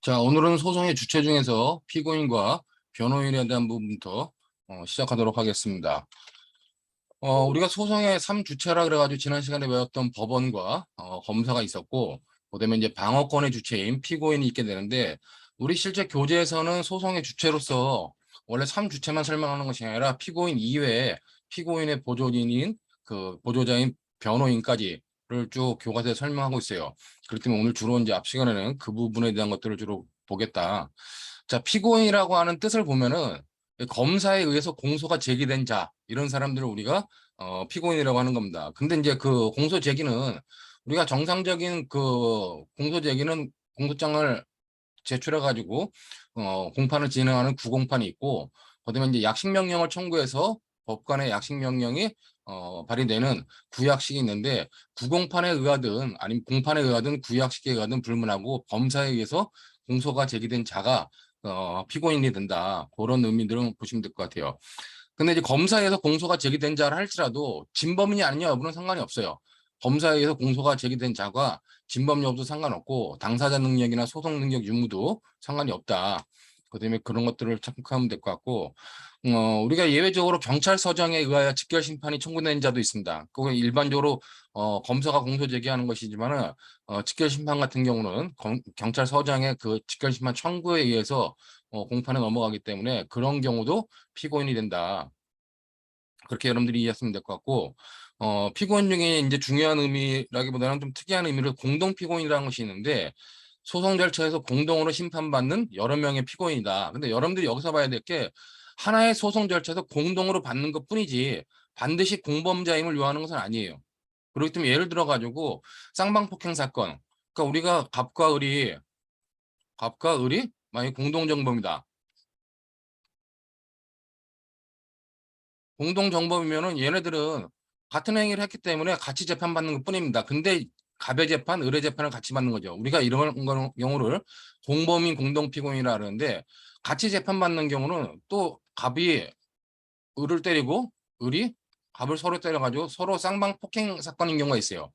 자, 오늘은 소송의 주체 중에서 피고인과 변호인에 대한 부분부터 시작하도록 하겠습니다. 우리가 소송의 3주체라 그래가지고 지난 시간에 배웠던 법원과 검사가 있었고, 그다음에 이제 방어권의 주체인 피고인이 있게 되는데, 우리 실제 교재에서는 소송의 주체로서 원래 3주체만 설명하는 것이 아니라 피고인 이외에 피고인의 보조인인 그 보조자인 변호인까지를 쭉 교과서에 설명하고 있어요. 그렇기 때문에 오늘 주로 이제 앞 시간에는 그 부분에 대한 것들을 주로 보겠다. 자, 피고인이라고 하는 뜻을 보면은 검사에 의해서 공소가 제기된 자, 이런 사람들을 우리가 피고인이라고 하는 겁니다. 근데 이제 그 공소 제기는 우리가 정상적인 그 공소 제기는 공소장을 제출해 가지고 공판을 진행하는 구공판이 있고, 그다음에 이제 약식 명령을 청구해서 법관의 약식 명령이 발의되는 구약식이 있는데, 구공판에 의하든 아니면 공판에 의하든 구약식에 의하든 불문하고 검사에 의해서 공소가 제기된 자가 피고인이 된다. 그런 의미들은 보시면 될 것 같아요. 근데 이제 검사에서 공소가 제기된 자를 할지라도 진범인이 아니냐 여부는 상관이 없어요. 검사에 의해서 공소가 제기된 자가 진범 여부도 상관없고 당사자 능력이나 소송 능력 유무도 상관이 없다. 그다음에 그런 것들을 참고하면 될 것 같고, 우리가 예외적으로 경찰서장에 의하여 직결 심판이 청구된 자도 있습니다. 그거 일반적으로 검사가 공소 제기하는 것이지만은 직결 심판 같은 경우는 경찰서장의 그 직결 심판 청구에 의해서 공판에 넘어가기 때문에 그런 경우도 피고인이 된다. 그렇게 여러분들이 이해했으면 될 것 같고, 피고인 중에 이제 중요한 의미라기보다는 좀 특이한 의미로 공동 피고인이라는 것이 있는데, 소송 절차에서 공동으로 심판받는 여러 명의 피고인이다. 근데 여러분들이 여기서 봐야 될 게 하나의 소송 절차에서 공동으로 받는 것 뿐이지 반드시 공범자임을 요하는 것은 아니에요. 그렇기 때문에 예를 들어 가지고 쌍방폭행 사건, 그러니까 우리가 갑과 을이 만약 공동정범이다. 공동정범이면은 얘네들은 같은 행위를 했기 때문에 같이 재판받는 것 뿐입니다. 근데 갑의 재판, 을의 재판을 같이 받는 거죠. 우리가 이런 경우를 공범인 공동피고인이라 하는데, 같이 재판받는 경우는 또 갑이 을을 때리고 을이 갑을 서로 때려가지고 서로 쌍방폭행 사건인 경우가 있어요.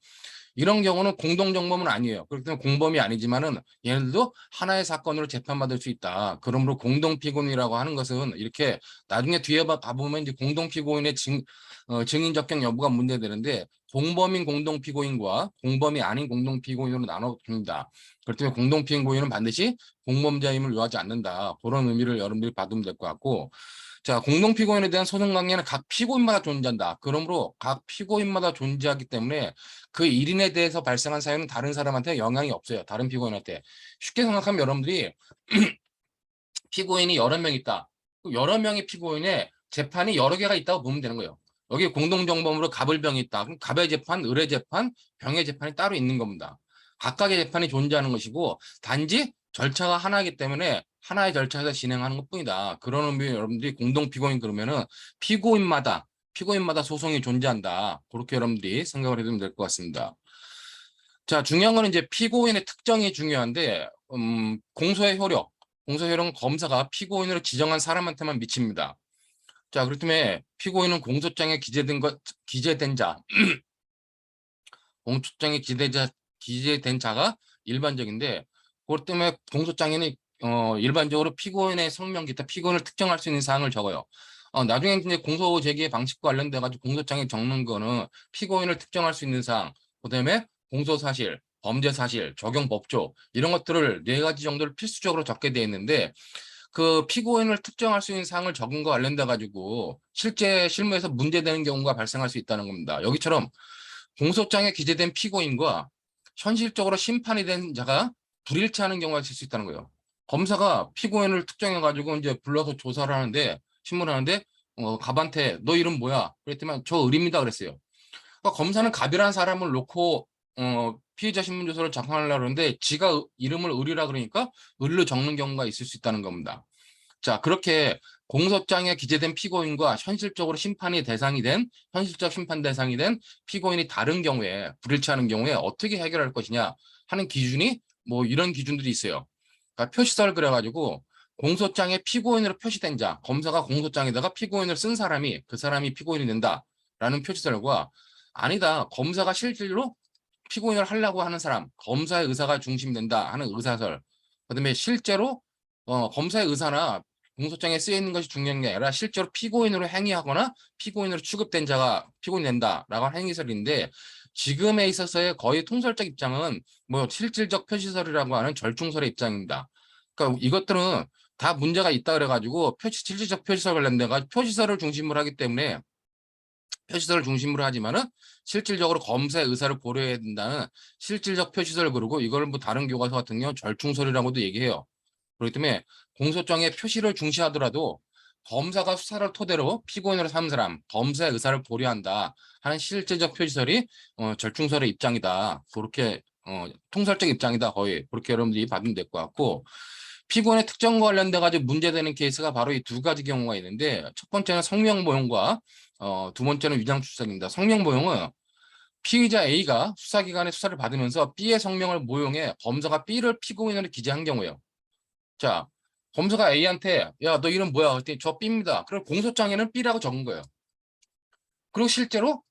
이런 경우는 공동정범은 아니에요. 그렇기 때문에 공범이 아니지만은 얘네들도 하나의 사건으로 재판받을 수 있다. 그러므로 공동피고인이라고 하는 것은 이렇게 나중에 뒤에 가보면 이제 공동피고인의 증인 적격 여부가 문제되는데, 공범인 공동피고인과 공범이 아닌 공동피고인으로 나눠집니다. 그렇기 때문에 공동피고인은 반드시 공범자임을 요하지 않는다. 그런 의미를 여러분들이 받으면 될 것 같고, 자, 공동피고인에 대한 소송 관계는 각 피고인마다 존재한다. 그러므로 각 피고인마다 존재하기 때문에 그 1인에 대해서 발생한 사유는 다른 사람한테 영향이 없어요. 다른 피고인한테. 쉽게 생각하면 여러분들이 피고인이 여러 명 있다. 여러 명의 피고인의 재판이 여러 개가 있다고 보면 되는 거예요. 여기 공동정범으로 갑을병이 있다. 그럼 갑의 재판, 을의 재판, 병의 재판이 따로 있는 겁니다. 각각의 재판이 존재하는 것이고, 단지 절차가 하나이기 때문에 하나의 절차에서 진행하는 것뿐이다. 그런 의미로 여러분들이 공동피고인 그러면은 피고인마다 소송이 존재한다. 그렇게 여러분들이 생각을 해두면 될 것 같습니다. 자, 중요한 거는 이제 피고인의 특정이 중요한데, 공소의 효력은 검사가 피고인으로 지정한 사람한테만 미칩니다. 자, 그렇기 때문에 피고인은 공소장에 기재된 자, 공소장에 기재된 자가 일반적인데, 그것 때문에 공소장에는 일반적으로 피고인의 성명 기타 피고인을 특정할 수 있는 사항을 적어요. 나중에 이제 공소 제기의 방식과 관련돼 가지고 공소장에 적는 거는 피고인을 특정할 수 있는 사항, 그다음에 공소 사실, 범죄 사실, 적용 법조 이런 것들을 네 가지 정도를 필수적으로 적게 돼 있는데, 그 피고인을 특정할 수 있는 사항을 적은 거 관련돼 가지고 실제 실무에서 문제되는 경우가 발생할 수 있다는 겁니다. 여기처럼 공소장에 기재된 피고인과 현실적으로 심판이 된 자가 불일치하는 경우가 있을 수 있다는 거예요. 검사가 피고인을 특정해 가지고 이제 불러서 조사를 하는데, 신문을 하는데, 갑한테 너 이름 뭐야? 그랬더니 저 을입니다 그랬어요. 그러니까 검사는 갑이라는 사람을 놓고 피의자 신문조서를 작성하려고 하는데, 지가 이름을 을이라 그러니까 을로 적는 경우가 있을 수 있다는 겁니다. 자, 그렇게 공소장에 기재된 피고인과 현실적 심판 대상이 된 피고인이 다른 경우에, 불일치하는 경우에 어떻게 해결할 것이냐 하는 기준이 뭐 이런 기준들이 있어요. 그러니까 표시서를 그려가지고 공소장에 피고인으로 표시된 자, 검사가 공소장에다가 피고인을 쓴 사람이, 그 사람이 피고인이 된다라는 표시설과, 아니다, 검사가 실질로 피고인을 하려고 하는 사람, 검사의 의사가 중심된다 하는 의사설, 그다음에 실제로 검사의 의사나 공소장에 쓰여 있는 것이 중요한 게 아니라 실제로 피고인으로 행위하거나 피고인으로 취급된 자가 피고인된다라고 하는 행위설인데 지금에 있어서의 거의 통설적 입장은 뭐 실질적 표시설이라고 하는 절충설의 입장입니다. 그러니까 이것들은 다 문제가 있다 그래가지고 실질적 표시설 관련돼가 표시설을 중심으로 하기 때문에 표시설을 중심으로 하지만은 실질적으로 검사의 의사를 고려해야 된다는 실질적 표시설을 그러고 이걸 뭐 다른 교과서 같은 경우 절충설이라고도 얘기해요. 그렇기 때문에 공소장의 표시를 중시하더라도 검사가 수사를 토대로 피고인으로 삼은 사람, 검사의 의사를 고려한다 하는 실질적 표시설이 절충설의 입장이다. 그렇게 통설적 입장이다. 거의 그렇게 여러분들이 받으면 될 것 같고 피고인의 특정과 관련돼 가지고 문제되는 케이스가 바로 이 두 가지 경우가 있는데 첫 번째는 성명모형과 두 번째는 위장출석입니다. 성명모형은 피의자 A가 수사기관의 수사를 받으면서 B의 성명을 모용해 검사가 B를 피고인으로 기재한 경우예요. 자, 검사가 A한테 야, 너 이름 뭐야? 그랬더니 저 B입니다. 그럼 공소장에는 B라고 적은 거예요. 그리고 실제로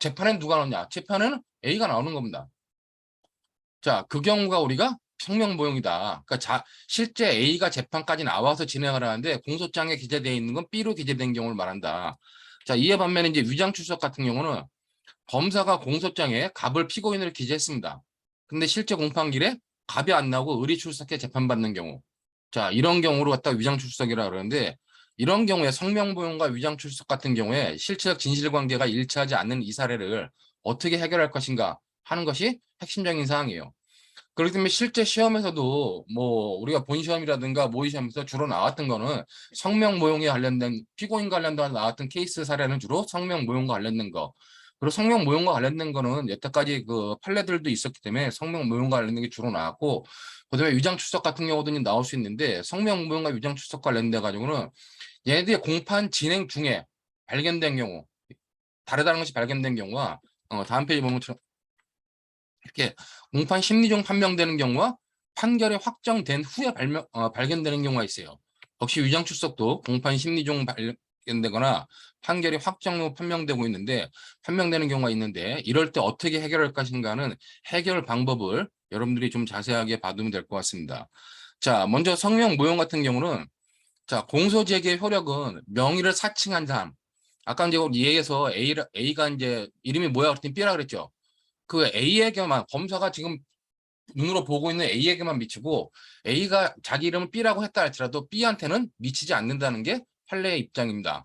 재판엔 누가 나오냐? 재판에는 A가 나오는 겁니다. 자, 그 경우가 우리가 성명모형이다. 그러니까 실제 A가 재판까지 나와서 진행을 하는데 공소장에 기재되어 있는 건 B로 기재된 경우를 말한다. 자, 이에 반면에 이제 위장출석 같은 경우는 검사가 공소장에 갑을 피고인으로 기재했습니다. 근데 실제 공판길에 갑이 안 나오고 의리 출석해 재판받는 경우. 자, 이런 경우로 갖다 위장출석이라 그러는데 이런 경우에 성명보용과 위장출석 같은 경우에 실체적 진실관계가 일치하지 않는 이 사례를 어떻게 해결할 것인가 하는 것이 핵심적인 사항이에요. 그렇기 때문에 실제 시험에서도 뭐 우리가 본 시험이라든가 모의 시험에서 주로 나왔던 거는 성명 모형에 관련된 피고인 관련된 나왔던 케이스 사례는 주로 성명 모형과 관련된 거. 그리고 성명 모형과 관련된 거는 여태까지 그 판례들도 있었기 때문에 성명 모형과 관련된 게 주로 나왔고 그다음에 위장 출석 같은 경우도 나올 수 있는데 성명 모형과 위장 출석 관련돼 가지고는 얘네들이 공판 진행 중에 발견된 경우 다르다는 것이 발견된 경우와 다음 페이지 보면 이렇게 공판 심리중 판명되는 경우와 판결이 확정된 후에 발견되는 경우가 있어요. 역시 위장 출석도 공판 심리중 발견되거나 판결이 확정 후 판명되고 있는데 판명되는 경우가 있는데 이럴 때 어떻게 해결할 것인가는 해결 방법을 여러분들이 좀 자세하게 봐두면 될 것 같습니다. 자, 먼저 성명 모형 같은 경우는 자, 공소 제기의 효력은 명의를 사칭한 사람. 아까 이제 이에서 A가 이제 이름이 뭐야 그랬더니 B라 그랬죠. 그 A에게만 검사가 지금 눈으로 보고 있는 A에게만 미치고 A가 자기 이름을 B라고 했다 할지라도 B한테는 미치지 않는다는 게 판례의 입장입니다.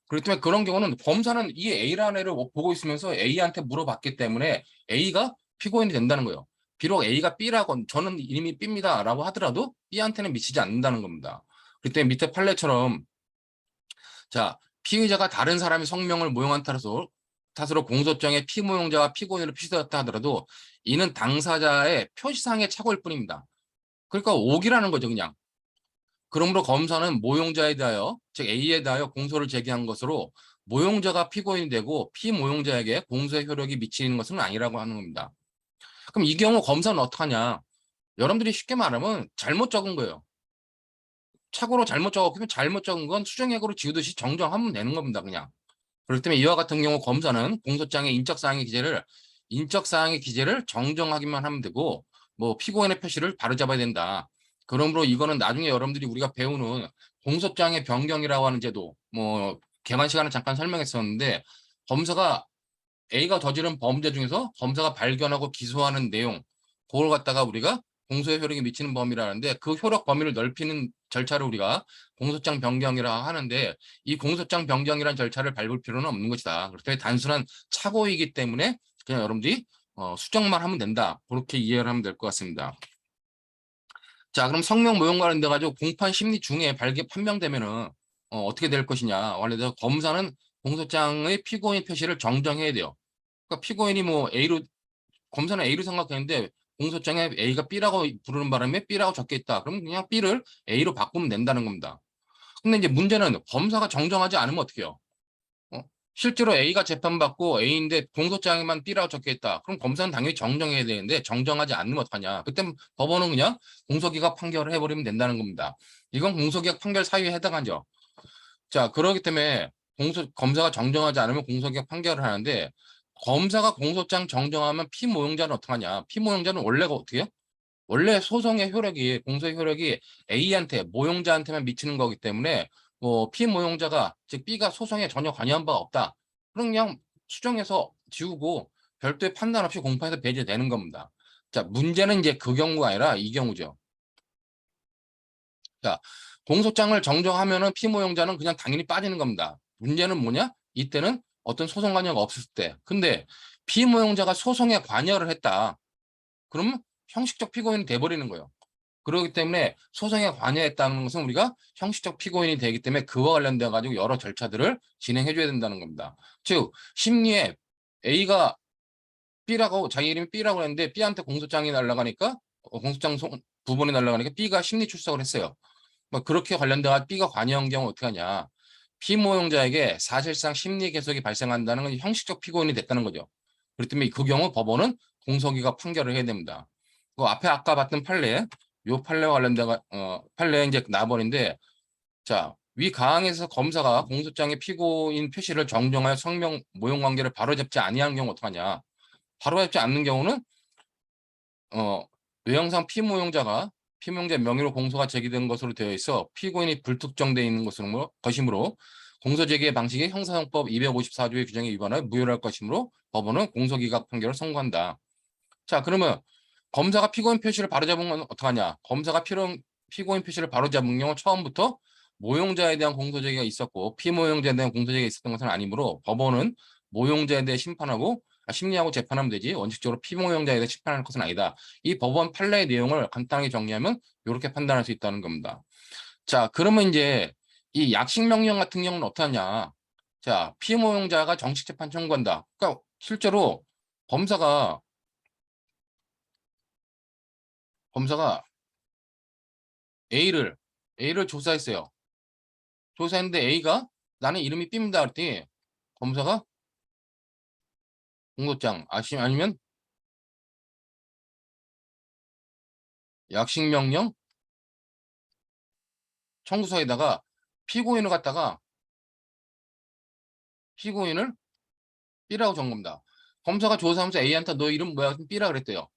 그렇기 때문에 그런 경우는 검사는 이 A라는 애를 보고 있으면서 A한테 물어봤기 때문에 A가 피고인이 된다는 거예요. 비록 A가 B라고 저는 이름이 B입니다라고 하더라도 B한테는 미치지 않는다는 겁니다. 그렇기 때문에 밑에 판례처럼 자 피의자가 다른 사람의 성명을 모용한 탓으로 공소장에 피모용자와 피고인으로 표시되었다 하더라도 이는 당사자의 표시상의 착오일 뿐입니다. 그러니까 오기라는 거죠, 그냥. 그러므로 검사는 모용자에 대하여, 즉 A에 대하여 공소를 제기한 것으로 모용자가 피고인이 되고 피모용자에게 공소의 효력이 미치는 것은 아니라고 하는 겁니다. 그럼 이 경우 검사는 어떡하냐? 여러분들이 쉽게 말하면 잘못 적은 거예요. 착오로 잘못 적었으면 잘못 적은 건 수정액으로 지우듯이 정정하면 되는 겁니다, 그냥. 그렇기 때문에 이와 같은 경우 검사는 공소장의 인적사항의 기재를 정정하기만 하면 되고 뭐 피고인의 표시를 바로잡아야 된다. 그러므로 이거는 나중에 여러분들이 우리가 배우는 공소장의 변경이라고 하는 제도 뭐 개관 시간에 잠깐 설명했었는데 검사가 A가 저지른 범죄 중에서 검사가 발견하고 기소하는 내용 그걸 갖다가 우리가 공소의 효력이 미치는 범위라는데 그 효력 범위를 넓히는 절차를 우리가 공소장 변경이라 하는데 이 공소장 변경이라는 절차를 밟을 필요는 없는 것이다. 그렇기 때문에 단순한 착오이기 때문에 그냥 여러분들이 수정만 하면 된다. 그렇게 이해를 하면 될 것 같습니다. 자, 그럼 성명 모형 관련돼 가지고 공판 심리 중에 판명되면은 어떻게 될 것이냐. 원래 검사는 공소장의 피고인 표시를 정정해야 돼요. 그러니까 피고인이 뭐 A로 검사는 A로 생각했는데 공소장에 A가 B라고 부르는 바람에 B라고 적혀 있다. 그럼 그냥 B를 A로 바꾸면 된다는 겁니다. 근데 이제 문제는 검사가 정정하지 않으면 어떻게 해요? 실제로 A가 재판받고 A인데 공소장에만 B라고 적혀 있다. 그럼 검사는 당연히 정정해야 되는데 정정하지 않으면 어떡하냐. 그때 법원은 그냥 공소기각 판결을 해버리면 된다는 겁니다. 이건 공소기각 판결 사유에 해당하죠. 자, 그렇기 때문에 검사가 정정하지 않으면 공소기각 판결을 하는데 검사가 공소장 정정하면 피모용자는 어떡하냐. 피모용자는 원래가 어떻게 해요? 원래 소송의 효력이 공소의 효력이 A한테 모용자한테만 미치는 거기 때문에 뭐 피모용자가 즉 B가 소송에 전혀 관여한 바가 없다. 그럼 그냥 수정해서 지우고 별도의 판단 없이 공판에서 배제되는 겁니다. 자, 문제는 이제 그 경우가 아니라 이 경우죠. 자, 공소장을 정정하면은 피모용자는 그냥 당연히 빠지는 겁니다. 문제는 뭐냐? 이때는 어떤 소송 관여가 없을 때. 근데 피모용자가 소송에 관여를 했다. 그러면 형식적 피고인이 돼버리는 거예요. 그렇기 때문에 소송에 관여했다는 것은 우리가 형식적 피고인이 되기 때문에 그와 관련돼 가지고 여러 절차들을 진행해 줘야 된다는 겁니다. 즉 심리에 A가 B라고 자기 이름이 B라고 했는데 B한테 공소장이 날아가니까 공소장 부분이 날아가니까 B가 심리 출석을 했어요. 뭐 그렇게 관련돼가 B가 관여한 경우 어떻게 하냐? 피모용자에게 사실상 심리 개속이 발생한다는 건 형식적 피고인이 됐다는 거죠. 그렇기 때문에 그 경우 법원은 공소기각 판결을 해야 됩니다. 그 앞에 아까 봤던 판례, 요 판례와 관련돼가 판례 이제 나버린데, 자, 위 가항에서 검사가 공소장의 피고인 표시를 정정하여 성명 모용 관계를 바로잡지 아니한 경우 어떡하냐? 바로잡지 않는 경우는 외형상 피모용자 명의로 공소가 제기된 것으로 되어 있어 피고인이 불특정되어 있는 것이므로 공소 제기의 방식이 형사형법 254조의 규정에 위반하여 무효할 것이므로 법원은 공소기각 판결을 선고한다. 자, 그러면 검사가 피고인 표시를 바로잡은 건 어떡하냐? 검사가 피고인 표시를 바로잡은 경우 처음부터 모용자에 대한 공소 제기가 있었고 피모용자에 대한 공소 제기가 있었던 것은 아니므로 법원은 모용자에 대해 심리하고 재판하면 되지 원칙적으로 피모용자에 대해 심판할 것은 아니다. 이 법원 판례의 내용을 간단하게 정리하면 이렇게 판단할 수 있다는 겁니다. 자, 그러면 이제 이 약식 명령 같은 경우는 어떠하냐? 자, 피모용자가 정식 재판 청구한다. 그러니까 실제로 검사가 A를 조사했어요. 조사했는데 A가 나는 이름이 B입니다. 그랬더니 검사가 공소장 아니면 약식 명령 청구서에다가 피고인을 갖다가 피고인을 B라고 적은 겁니다. 검사가 조사하면서 A한테 너 이름 뭐야? B라 그랬대요.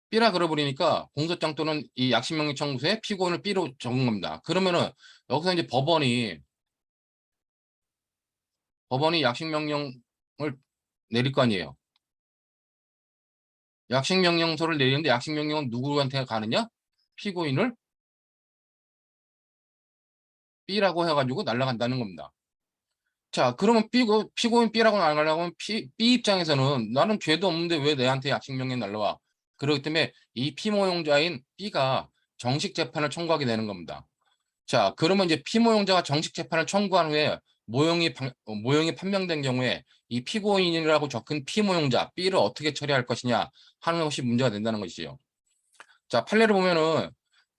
B라 그래버리니까 공소장 또는 이 약식 명령 청구서에 피고인을 B로 적은 겁니다. 그러면은 여기서 이제 법원이 약식 명령을 내릴 거 아니에요. 약식 명령서를 내리는데 약식 명령은 누구한테 가느냐? 피고인을 B라고 해가지고 날아간다는 겁니다. 자, 그러면 피고인 B라고 날아가면 B 입장에서는 나는 죄도 없는데 왜 내한테 약식명령 날라와? 그렇기 때문에 이 피모용자인 B가 정식 재판을 청구하게 되는 겁니다. 자, 그러면 이제 피모용자가 정식 재판을 청구한 후에 모형이 판명된 경우에 이 피고인이라고 적힌 피모용자 B를 어떻게 처리할 것이냐 하는 것이 문제가 된다는 것이죠. 자, 판례를 보면은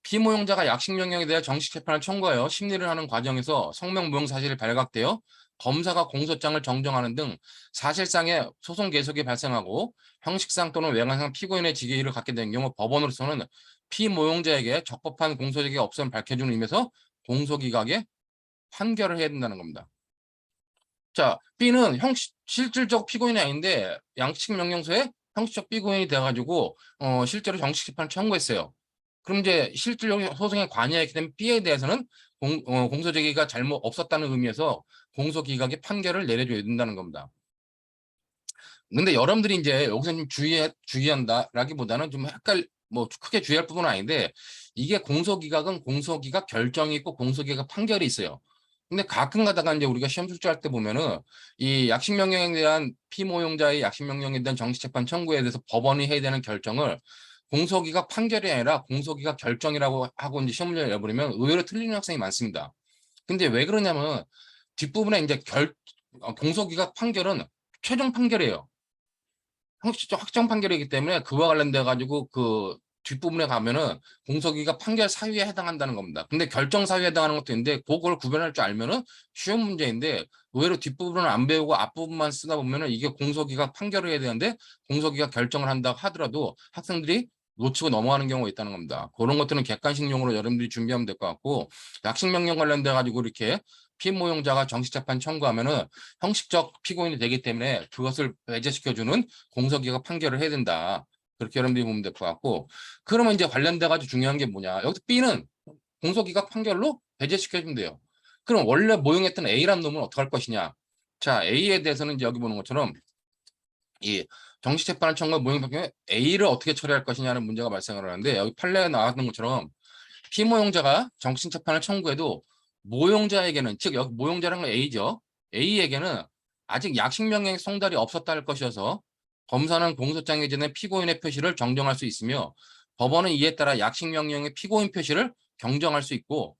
피모용자가 약식 명령에 대해 정식 재판을 청구하여 심리를 하는 과정에서 성명 무용 사실이 발각되어 검사가 공소장을 정정하는 등 사실상의 소송 계속이 발생하고 형식상 또는 외관상 피고인의 직위를 갖게 된 경우 법원으로서는 피모용자에게 적법한 공소 제기가 없음을 밝혀주는 의미에서 공소기각에 판결을 해야 된다는 겁니다. 자, B는 실질적 피고인이 아닌데 양식 명령서에 형식적 피고인이 돼가지고 실제로 정식 재판을 청구했어요. 그럼 이제 실질적 소송에 관여했기 때문에 B에 대해서는 공소 제기가 잘못 없었다는 의미에서 공소 기각의 판결을 내려줘야 된다는 겁니다. 근데 여러분들이 이제 여기서 좀 주의한다라기보다는 좀 뭐 크게 주의할 부분은 아닌데 이게 공소 기각은 공소 기각 결정이 있고 공소 기각 판결이 있어요. 근데 가끔 가다가 이제 우리가 시험 출제할 때 보면은 이 약식 명령에 대한 피모용자의 약식 명령에 대한 정식 재판 청구에 대해서 법원이 해야 되는 결정을 공소기각 판결이 아니라 공소기각 결정이라고 하고 이제 시험 문제를 내버리면 의외로 틀리는 학생이 많습니다. 근데 왜 그러냐면 뒷부분에 이제 공소기각 판결은 최종 판결이에요. 형식적 확정 판결이기 때문에 그와 관련돼 가지고 그 뒷부분에 가면은 공소기각 판결 사유에 해당한다는 겁니다. 근데 결정 사유에 해당하는 것도 있는데 그걸 구별할 줄 알면은 쉬운 문제인데 의외로 뒷부분을 안 배우고 앞부분만 쓰다 보면은 이게 공소기각 판결을 해야 되는데 공소기각 결정을 한다고 하더라도 학생들이 놓치고 넘어가는 경우가 있다는 겁니다. 그런 것들은 객관식용으로 여러분들이 준비하면 될 것 같고 약식 명령 관련돼 가지고 이렇게 피모용자가 정식 재판 청구하면은 형식적 피고인이 되기 때문에 그것을 배제시켜주는 공소기각 판결을 해야 된다. 그렇게 여러분들이 보면 될 것 같고, 그러면 이제 관련돼 가지고 중요한 게 뭐냐? 여기서 B는 공소기각 판결로 배제시켜주면 돼요. 그럼 원래 모용했던 A란 놈은 어떻게 할 것이냐? 자, A에 대해서는 이제 여기 보는 것처럼 이 정식재판 청구와 모용 판결에 A를 어떻게 처리할 것이냐는 문제가 발생을 하는데, 여기 판례에 나왔던 것처럼 피모용자가 정신재판을 청구해도 모용자에게는, 즉 여기 모용자라는 건 A죠. A에게는 아직 약식명령 송달이 없었다 할 것이어서 검사는 공소장에 전에 피고인의 표시를 정정할 수 있으며, 법원은 이에 따라 약식명령의 피고인 표시를 경정할 수 있고,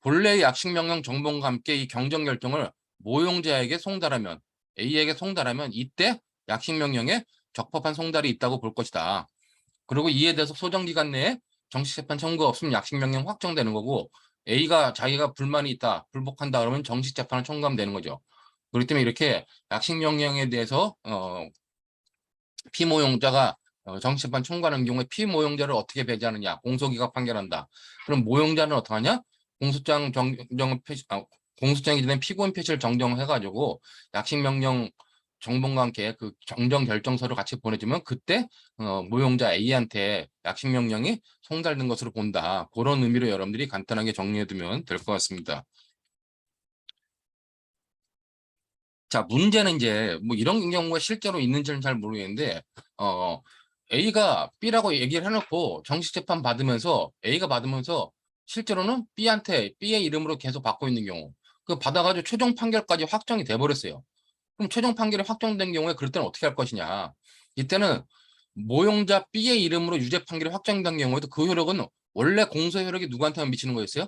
본래의 약식명령 정본과 함께 이 경정 결정을 모용자에게 송달하면, A에게 송달하면 이때 약식명령에 적법한 송달이 있다고 볼 것이다. 그리고 이에 대해서 소정기간 내에 정식재판 청구가 없으면 약식명령 확정되는 거고, A가 자기가 불만이 있다, 불복한다 그러면 정식재판을 청구하면 되는 거죠. 그렇기 때문에 이렇게 약식명령에 대해서 피모용자가 정식재판 청구하는 경우에 피모용자를 어떻게 배제하느냐, 공소기각 판결한다. 그럼 모용자는 어떻게 하냐? 공소장 정정 표시, 공소장이 전에 피고인 표시를 정정해가지고 약식명령 정본과 함께 그 정정 결정서를 같이 보내주면 그때 모용자 A한테 약식명령이 송달된 것으로 본다. 그런 의미로 여러분들이 간단하게 정리해두면 될 것 같습니다. 자, 문제는 이제 뭐 이런 경우가 실제로 있는지는 잘 모르겠는데, A가 B라고 얘기를 해놓고 정식 재판 받으면서 A가 받으면서 실제로는 B한테 B의 이름으로 계속 받고 있는 경우, 그 받아가지고 최종 판결까지 확정이 돼 버렸어요. 그럼 최종 판결이 확정된 경우에 그럴 때는 어떻게 할 것이냐? 이때는 모용자 B의 이름으로 유죄 판결이 확정된 경우에도 그 효력은 원래 공소 효력이 누구한테만 미치는 거였어요?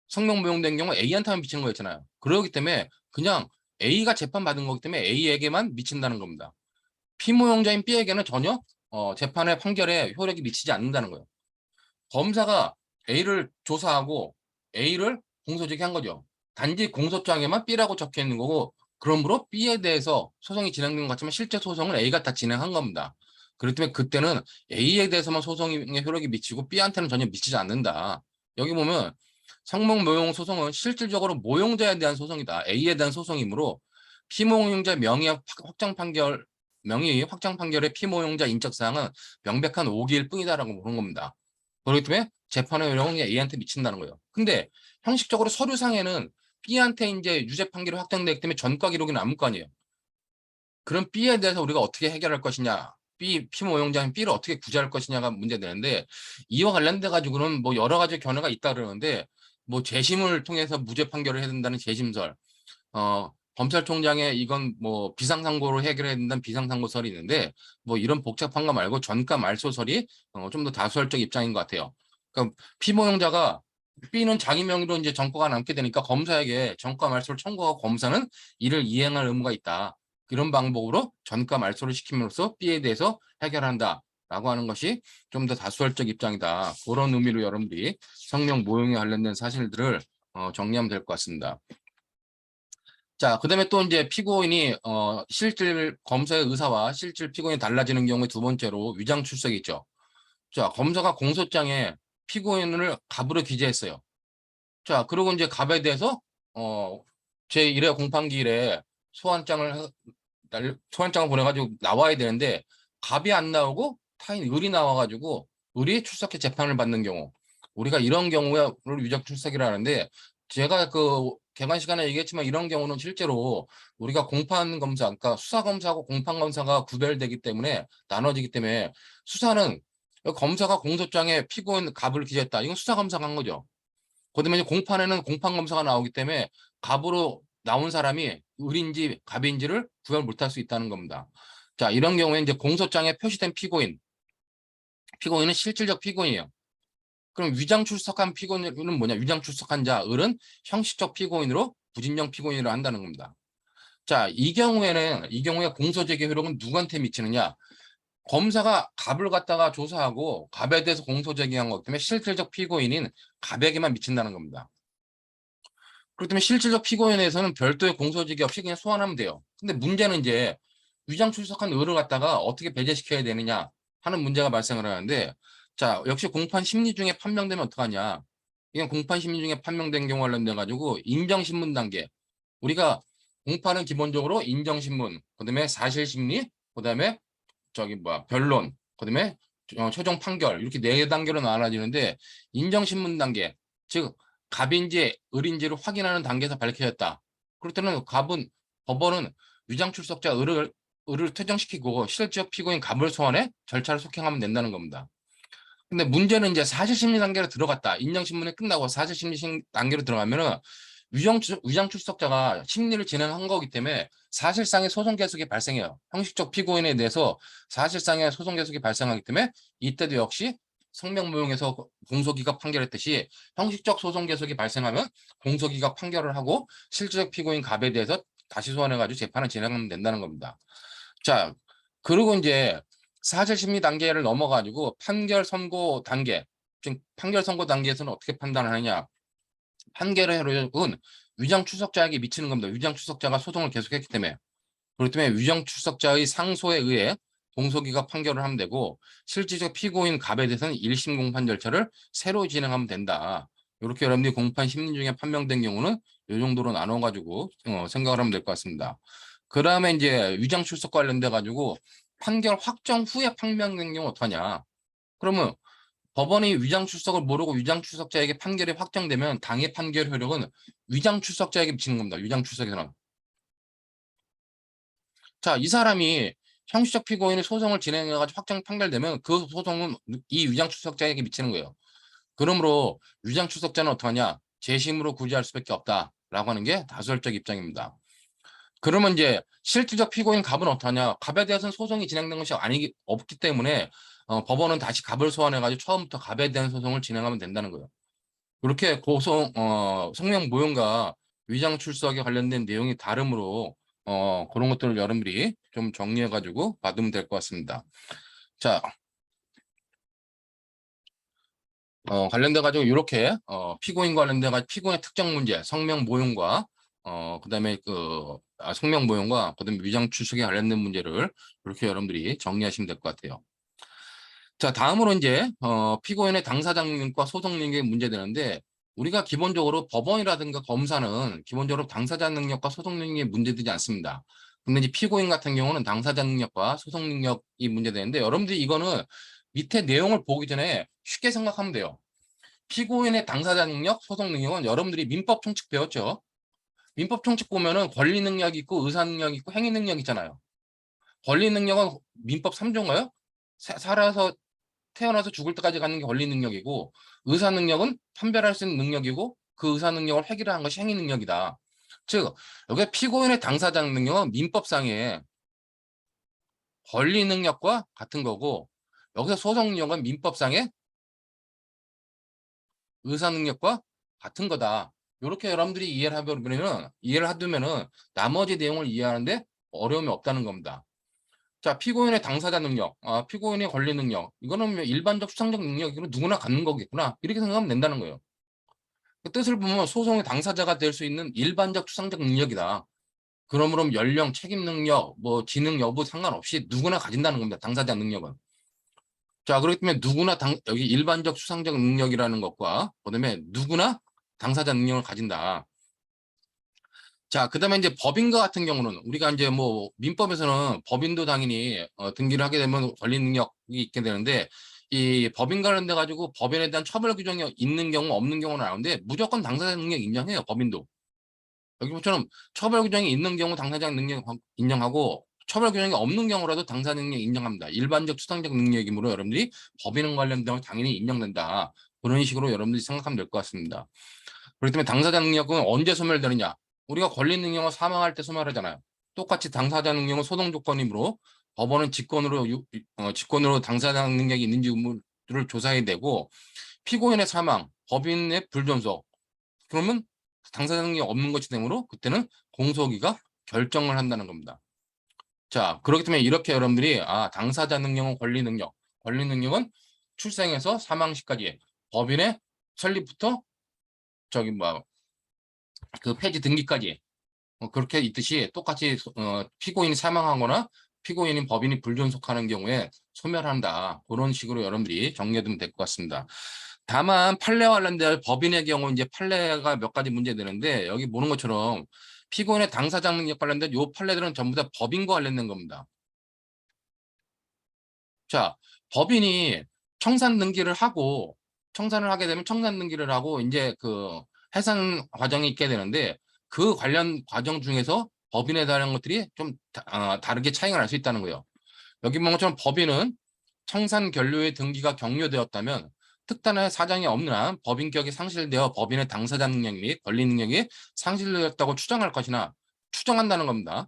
성명 모용된 경우 A한테만 미치는 거였잖아요. 그렇기 때문에 그냥 A가 재판받은 거기 때문에 A에게만 미친다는 겁니다. 피모용자인 B에게는 전혀 재판의 판결에 효력이 미치지 않는다는 거예요. 검사가 A를 조사하고 A를 공소제기한 거죠. 단지 공소장에만 B라고 적혀 있는 거고, 그러므로 B에 대해서 소송이 진행된 것 같지만 실제 소송은 A가 다 진행한 겁니다. 그렇기 때문에 그때는 A에 대해서만 소송의 효력이 미치고 B한테는 전혀 미치지 않는다. 여기 보면 성목모용 소송은 실질적으로 모용자에 대한 소송이다. A에 대한 소송이므로 피모용자 명의 확정 판결의 피모용자 인적 사항은 명백한 오기일 뿐이다라고 보는 겁니다. 그렇기 때문에 재판의 효력은 A한테 미친다는 거예요. 근데 형식적으로 서류상에는 B한테 이제 유죄 판결이 확정되기 때문에 전과 기록이 남을 거 아니에요. 그럼 B에 대해서 우리가 어떻게 해결할 것이냐, 피모용자인 B를 어떻게 구제할 것이냐가 문제되는데, 이와 관련돼 가지고는 뭐 여러 가지 견해가 있다 그러는데, 뭐 재심을 통해서 무죄 판결을 해야 된다는 재심설, 검찰총장의 이건 뭐 비상상고로 해결해야 된다는 비상상고설이 있는데, 뭐 이런 복잡한 거 말고 전가 말소설이 좀 더 다수설적 입장인 것 같아요. 그러니까 피모용자가 B는 자기 명의로 이제 전과가 남게 되니까 검사에게 전과 말소를 청구하고 검사는 이를 이행할 의무가 있다. 이런 방법으로 전과 말소를 시킴으로써 B에 대해서 해결한다. 라고 하는 것이 좀 더 다수설적 입장이다. 그런 의미로 여러분들이 성명 모형에 관련된 사실들을 정리하면 될 것 같습니다. 자, 그다음에 또 이제 피고인이 실질 검사의 의사와 실질 피고인이 달라지는 경우에 두 번째로 위장 출석이 있죠. 자, 검사가 공소장에 피고인을 갑으로 기재했어요. 자, 그리고 이제 갑에 대해서 제1회 공판기일에 소환장을 보내가지고 나와야 되는데 갑이 안 나오고 타인 을이 나와가지고 을이 출석해 재판을 받는 경우, 우리가 이런 경우에 위장 출석이라 하는데, 제가 그 개관 시간에 얘기했지만 이런 경우는 실제로 우리가 공판 검사, 그러니까 수사 검사하고 공판 검사가 구별되기 때문에 나눠지기 때문에 수사는 검사가 공소장에 피고인 갑을 기재했다. 이건 수사 검사가 한 거죠. 그다음에 이제 공판에는 공판 검사가 나오기 때문에 갑으로 나온 사람이 을인지 갑인지를 구별 못할 수 있다는 겁니다. 자, 이런 경우에 이제 공소장에 표시된 피고인은 실질적 피고인이에요. 그럼 위장 출석한 피고인은 뭐냐? 위장 출석한 자, 을은 형식적 피고인으로 부진령 피고인으로 한다는 겁니다. 자, 이 경우에 공소제기 효력은 누구한테 미치느냐? 검사가 갑을 갖다가 조사하고 갑에 대해서 공소제기한 것 때문에 실질적 피고인인 갑에게만 미친다는 겁니다. 그렇기 때문에 실질적 피고인에서는 별도의 공소제기 없이 그냥 소환하면 돼요. 근데 문제는 이제 위장 출석한 을을 갖다가 어떻게 배제시켜야 되느냐 하는 문제가 발생을 하는데, 자, 역시 공판 심리 중에 판명되면 어떡하냐. 이건 공판 심리 중에 판명된 경우 관련돼 가지고 인정신문 단계. 우리가 공판은 기본적으로 인정신문, 그다음에 사실심리, 그다음에 변론, 그다음에 최종 판결 이렇게 네 단계로 나눠지는데 인정신문 단계, 즉 갑인지 을인지를 확인하는 단계에서 밝혀졌다. 그럴 때는 법원은 위장 출석자 을을 퇴정시키고 실질적 피고인 갑을 소환해 절차를 속행하면 된다는 겁니다. 근데 문제는 이제 사실심리 단계로 들어갔다. 인정신문이 끝나고 사실심리 단계로 들어가면은 위장 출석자가 심리를 진행한 거기 때문에 사실상의 소송 계속이 발생해요. 형식적 피고인에 대해서 사실상의 소송 계속이 발생하기 때문에 이때도 역시 성명무용에서 공소기각 판결했듯이 형식적 소송 계속이 발생하면 공소기각 판결을 하고 실질적 피고인 갑에 대해서 다시 소환해가지고 재판을 진행하면 된다는 겁니다. 자, 그리고 이제 사실심리 단계를 넘어가지고 판결 선고 단계, 지금 판결 선고 단계에서는 어떻게 판단하느냐? 판결의 효력은 위장 출석자에게 미치는 겁니다. 위장 출석자가 소송을 계속했기 때문에. 그렇기 때문에 위장 출석자의 상소에 의해 공소기각 판결을 하면 되고 실질적 피고인 갑에 대해서는 1심 공판 절차를 새로 진행하면 된다. 이렇게 여러분들이 공판 심리 중에 판명된 경우는 이 정도로 나눠가지고 생각을 하면 될 것 같습니다. 그 다음에 이제 위장 출석 관련돼 가지고 판결 확정 후에 판명된 경우 어떡하냐? 그러면 법원이 위장 출석을 모르고 위장 출석자에게 판결이 확정되면 당해 판결 효력은 위장 출석자에게 미치는 겁니다. 위장 출석에서는. 자, 이 사람이 형식적 피고인의 소송을 진행해가지고 확정 판결되면 그 소송은 이 위장 출석자에게 미치는 거예요. 그러므로 위장 출석자는 어떡하냐? 재심으로 구제할 수밖에 없다라고 하는 게 다수결적 입장입니다. 그러면 이제 실질적 피고인 갑은 어떠냐? 갑에 대해서는 소송이 진행된 것이 없기 때문에 법원은 다시 갑을 소환해가지고 처음부터 갑에 대한 소송을 진행하면 된다는 거예요. 그렇게 성명 모형과 위장 출석에 관련된 내용이 다르므로 그런 것들을 여러분들이 좀 정리해가지고 받으면 될 것 같습니다. 자, 관련돼가지고 이렇게 피고인 관련돼가지고 피고인의 특정 문제, 성명 모형과 그다음에 성명 모형과 그다음에 위장 출석에 관련된 문제를 이렇게 여러분들이 정리하시면 될 것 같아요. 자, 다음으로 이제 피고인의 당사자 능력과 소송 능력이 문제되는데 우리가 기본적으로 법원이라든가 검사는 기본적으로 당사자 능력과 소송 능력이 문제되지 않습니다. 근데 이제 피고인 같은 경우는 당사자 능력과 소송 능력이 문제되는데 여러분들이 이거는 밑에 내용을 보기 전에 쉽게 생각하면 돼요. 피고인의 당사자 능력, 소송 능력은 여러분들이 민법 총칙 배웠죠? 민법 총칙 보면은 권리 능력이 있고 의사 능력이 있고 행위 능력이 있잖아요. 권리 능력은 민법 3조인가요? 살아서 태어나서 죽을 때까지 가는 게 권리 능력이고 의사 능력은 판별할 수 있는 능력이고 그 의사 능력을 획일화한 것이 행위 능력이다. 즉 여기 피고인의 당사자 능력은 민법상의 권리 능력과 같은 거고 여기서 소송 능력은 민법상의 의사 능력과 같은 거다. 이렇게 여러분들이 이해를 하두면은 나머지 내용을 이해하는데 어려움이 없다는 겁니다. 자, 피고인의 당사자 능력, 피고인의 권리 능력, 이거는 뭐 일반적 수상적 능력이고 누구나 갖는 거겠구나. 이렇게 생각하면 된다는 거예요. 그 뜻을 보면 소송의 당사자가 될 수 있는 일반적 수상적 능력이다. 그러므로 연령, 책임 능력, 뭐 지능 여부 상관없이 누구나 가진다는 겁니다. 당사자 능력은. 자, 그렇기 때문에 누구나 여기 일반적 수상적 능력이라는 것과 그다음에 누구나 당사자 능력을 가진다. 자, 그다음에 이제 법인과 같은 경우는 우리가 이제 뭐 민법에서는 법인도 당연히 등기를 하게 되면 권리 능력이 있게 되는데 이 법인 관련돼 가지고 법인에 대한 처벌 규정이 있는 경우 없는 경우는 나오는데 무조건 당사자 능력 인정해요. 법인도. 여기 보처럼 처벌 규정이 있는 경우 당사자 능력 인정하고 처벌 규정이 없는 경우라도 당사자 능력 인정합니다. 일반적 수상적 능력이므로 여러분들이 법인 관련된 당연히 인정된다. 그런 식으로 여러분들이 생각하면 될 것 같습니다. 그렇기 때문에 당사자 능력은 언제 소멸되느냐? 우리가 권리 능력은 사망할 때 소멸하잖아요. 똑같이 당사자 능력은 소동 조건이므로 법원은 직권으로 당사자 능력이 있는지 의무를 조사해야 되고 피고인의 사망, 법인의 불존속 그러면 당사자 능력이 없는 것이 되므로 그때는 공소기가 결정을 한다는 겁니다. 자, 그렇기 때문에 이렇게 여러분들이 당사자 능력은 권리 능력은 출생에서 사망 시까지 법인의 설립부터 저기 뭐 그 폐지 등기까지 그렇게 있듯이 똑같이 피고인이 사망하거나 피고인인 법인이 불존속하는 경우에 소멸한다. 그런 식으로 여러분들이 정리해두면 될 것 같습니다. 다만 판례와 관련된 법인의 경우 이제 판례가 몇 가지 문제되는데 여기 보는 것처럼 피고인의 당사자 능력 관련된 요 판례들은 전부 다 법인과 관련된 겁니다. 자, 법인이 청산 등기를 하고 청산을 하게 되면 청산 등기를 하고 이제 그 해산 과정이 있게 되는데 그 관련 과정 중에서 법인에 대한 것들이 좀 다르게 차이가 날 수 있다는 거예요. 여기 본 것처럼 법인은 청산 결료의 등기가 경료되었다면 특단의 사정이 없는 한 법인격이 상실되어 법인의 당사자 능력 및 권리 능력이 상실되었다고 추정할 것이나 추정한다는 겁니다.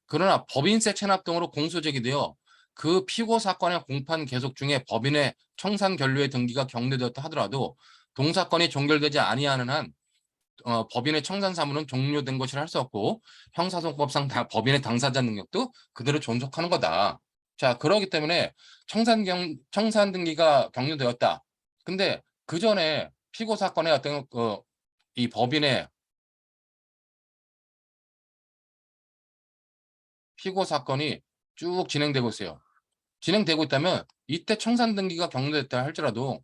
그러나 법인세 체납 등으로 공소 제기되어 그 피고 사건의 공판 계속 중에 법인의 청산 결료의 등기가 경료되었다 하더라도 동사건이 종결되지 아니하는 한 법인의 청산 사무는 종료된 것이라 할 수 없고 형사소송법상 법인의 당사자 능력도 그대로 존속하는 거다. 자, 그러기 때문에 청산 등기가 경료되었다. 근데 그 전에 피고 사건의 어떤 이 법인의 피고 사건이 쭉 진행되고 있어요. 진행되고 있다면 이때 청산 등기가 경료됐다 할지라도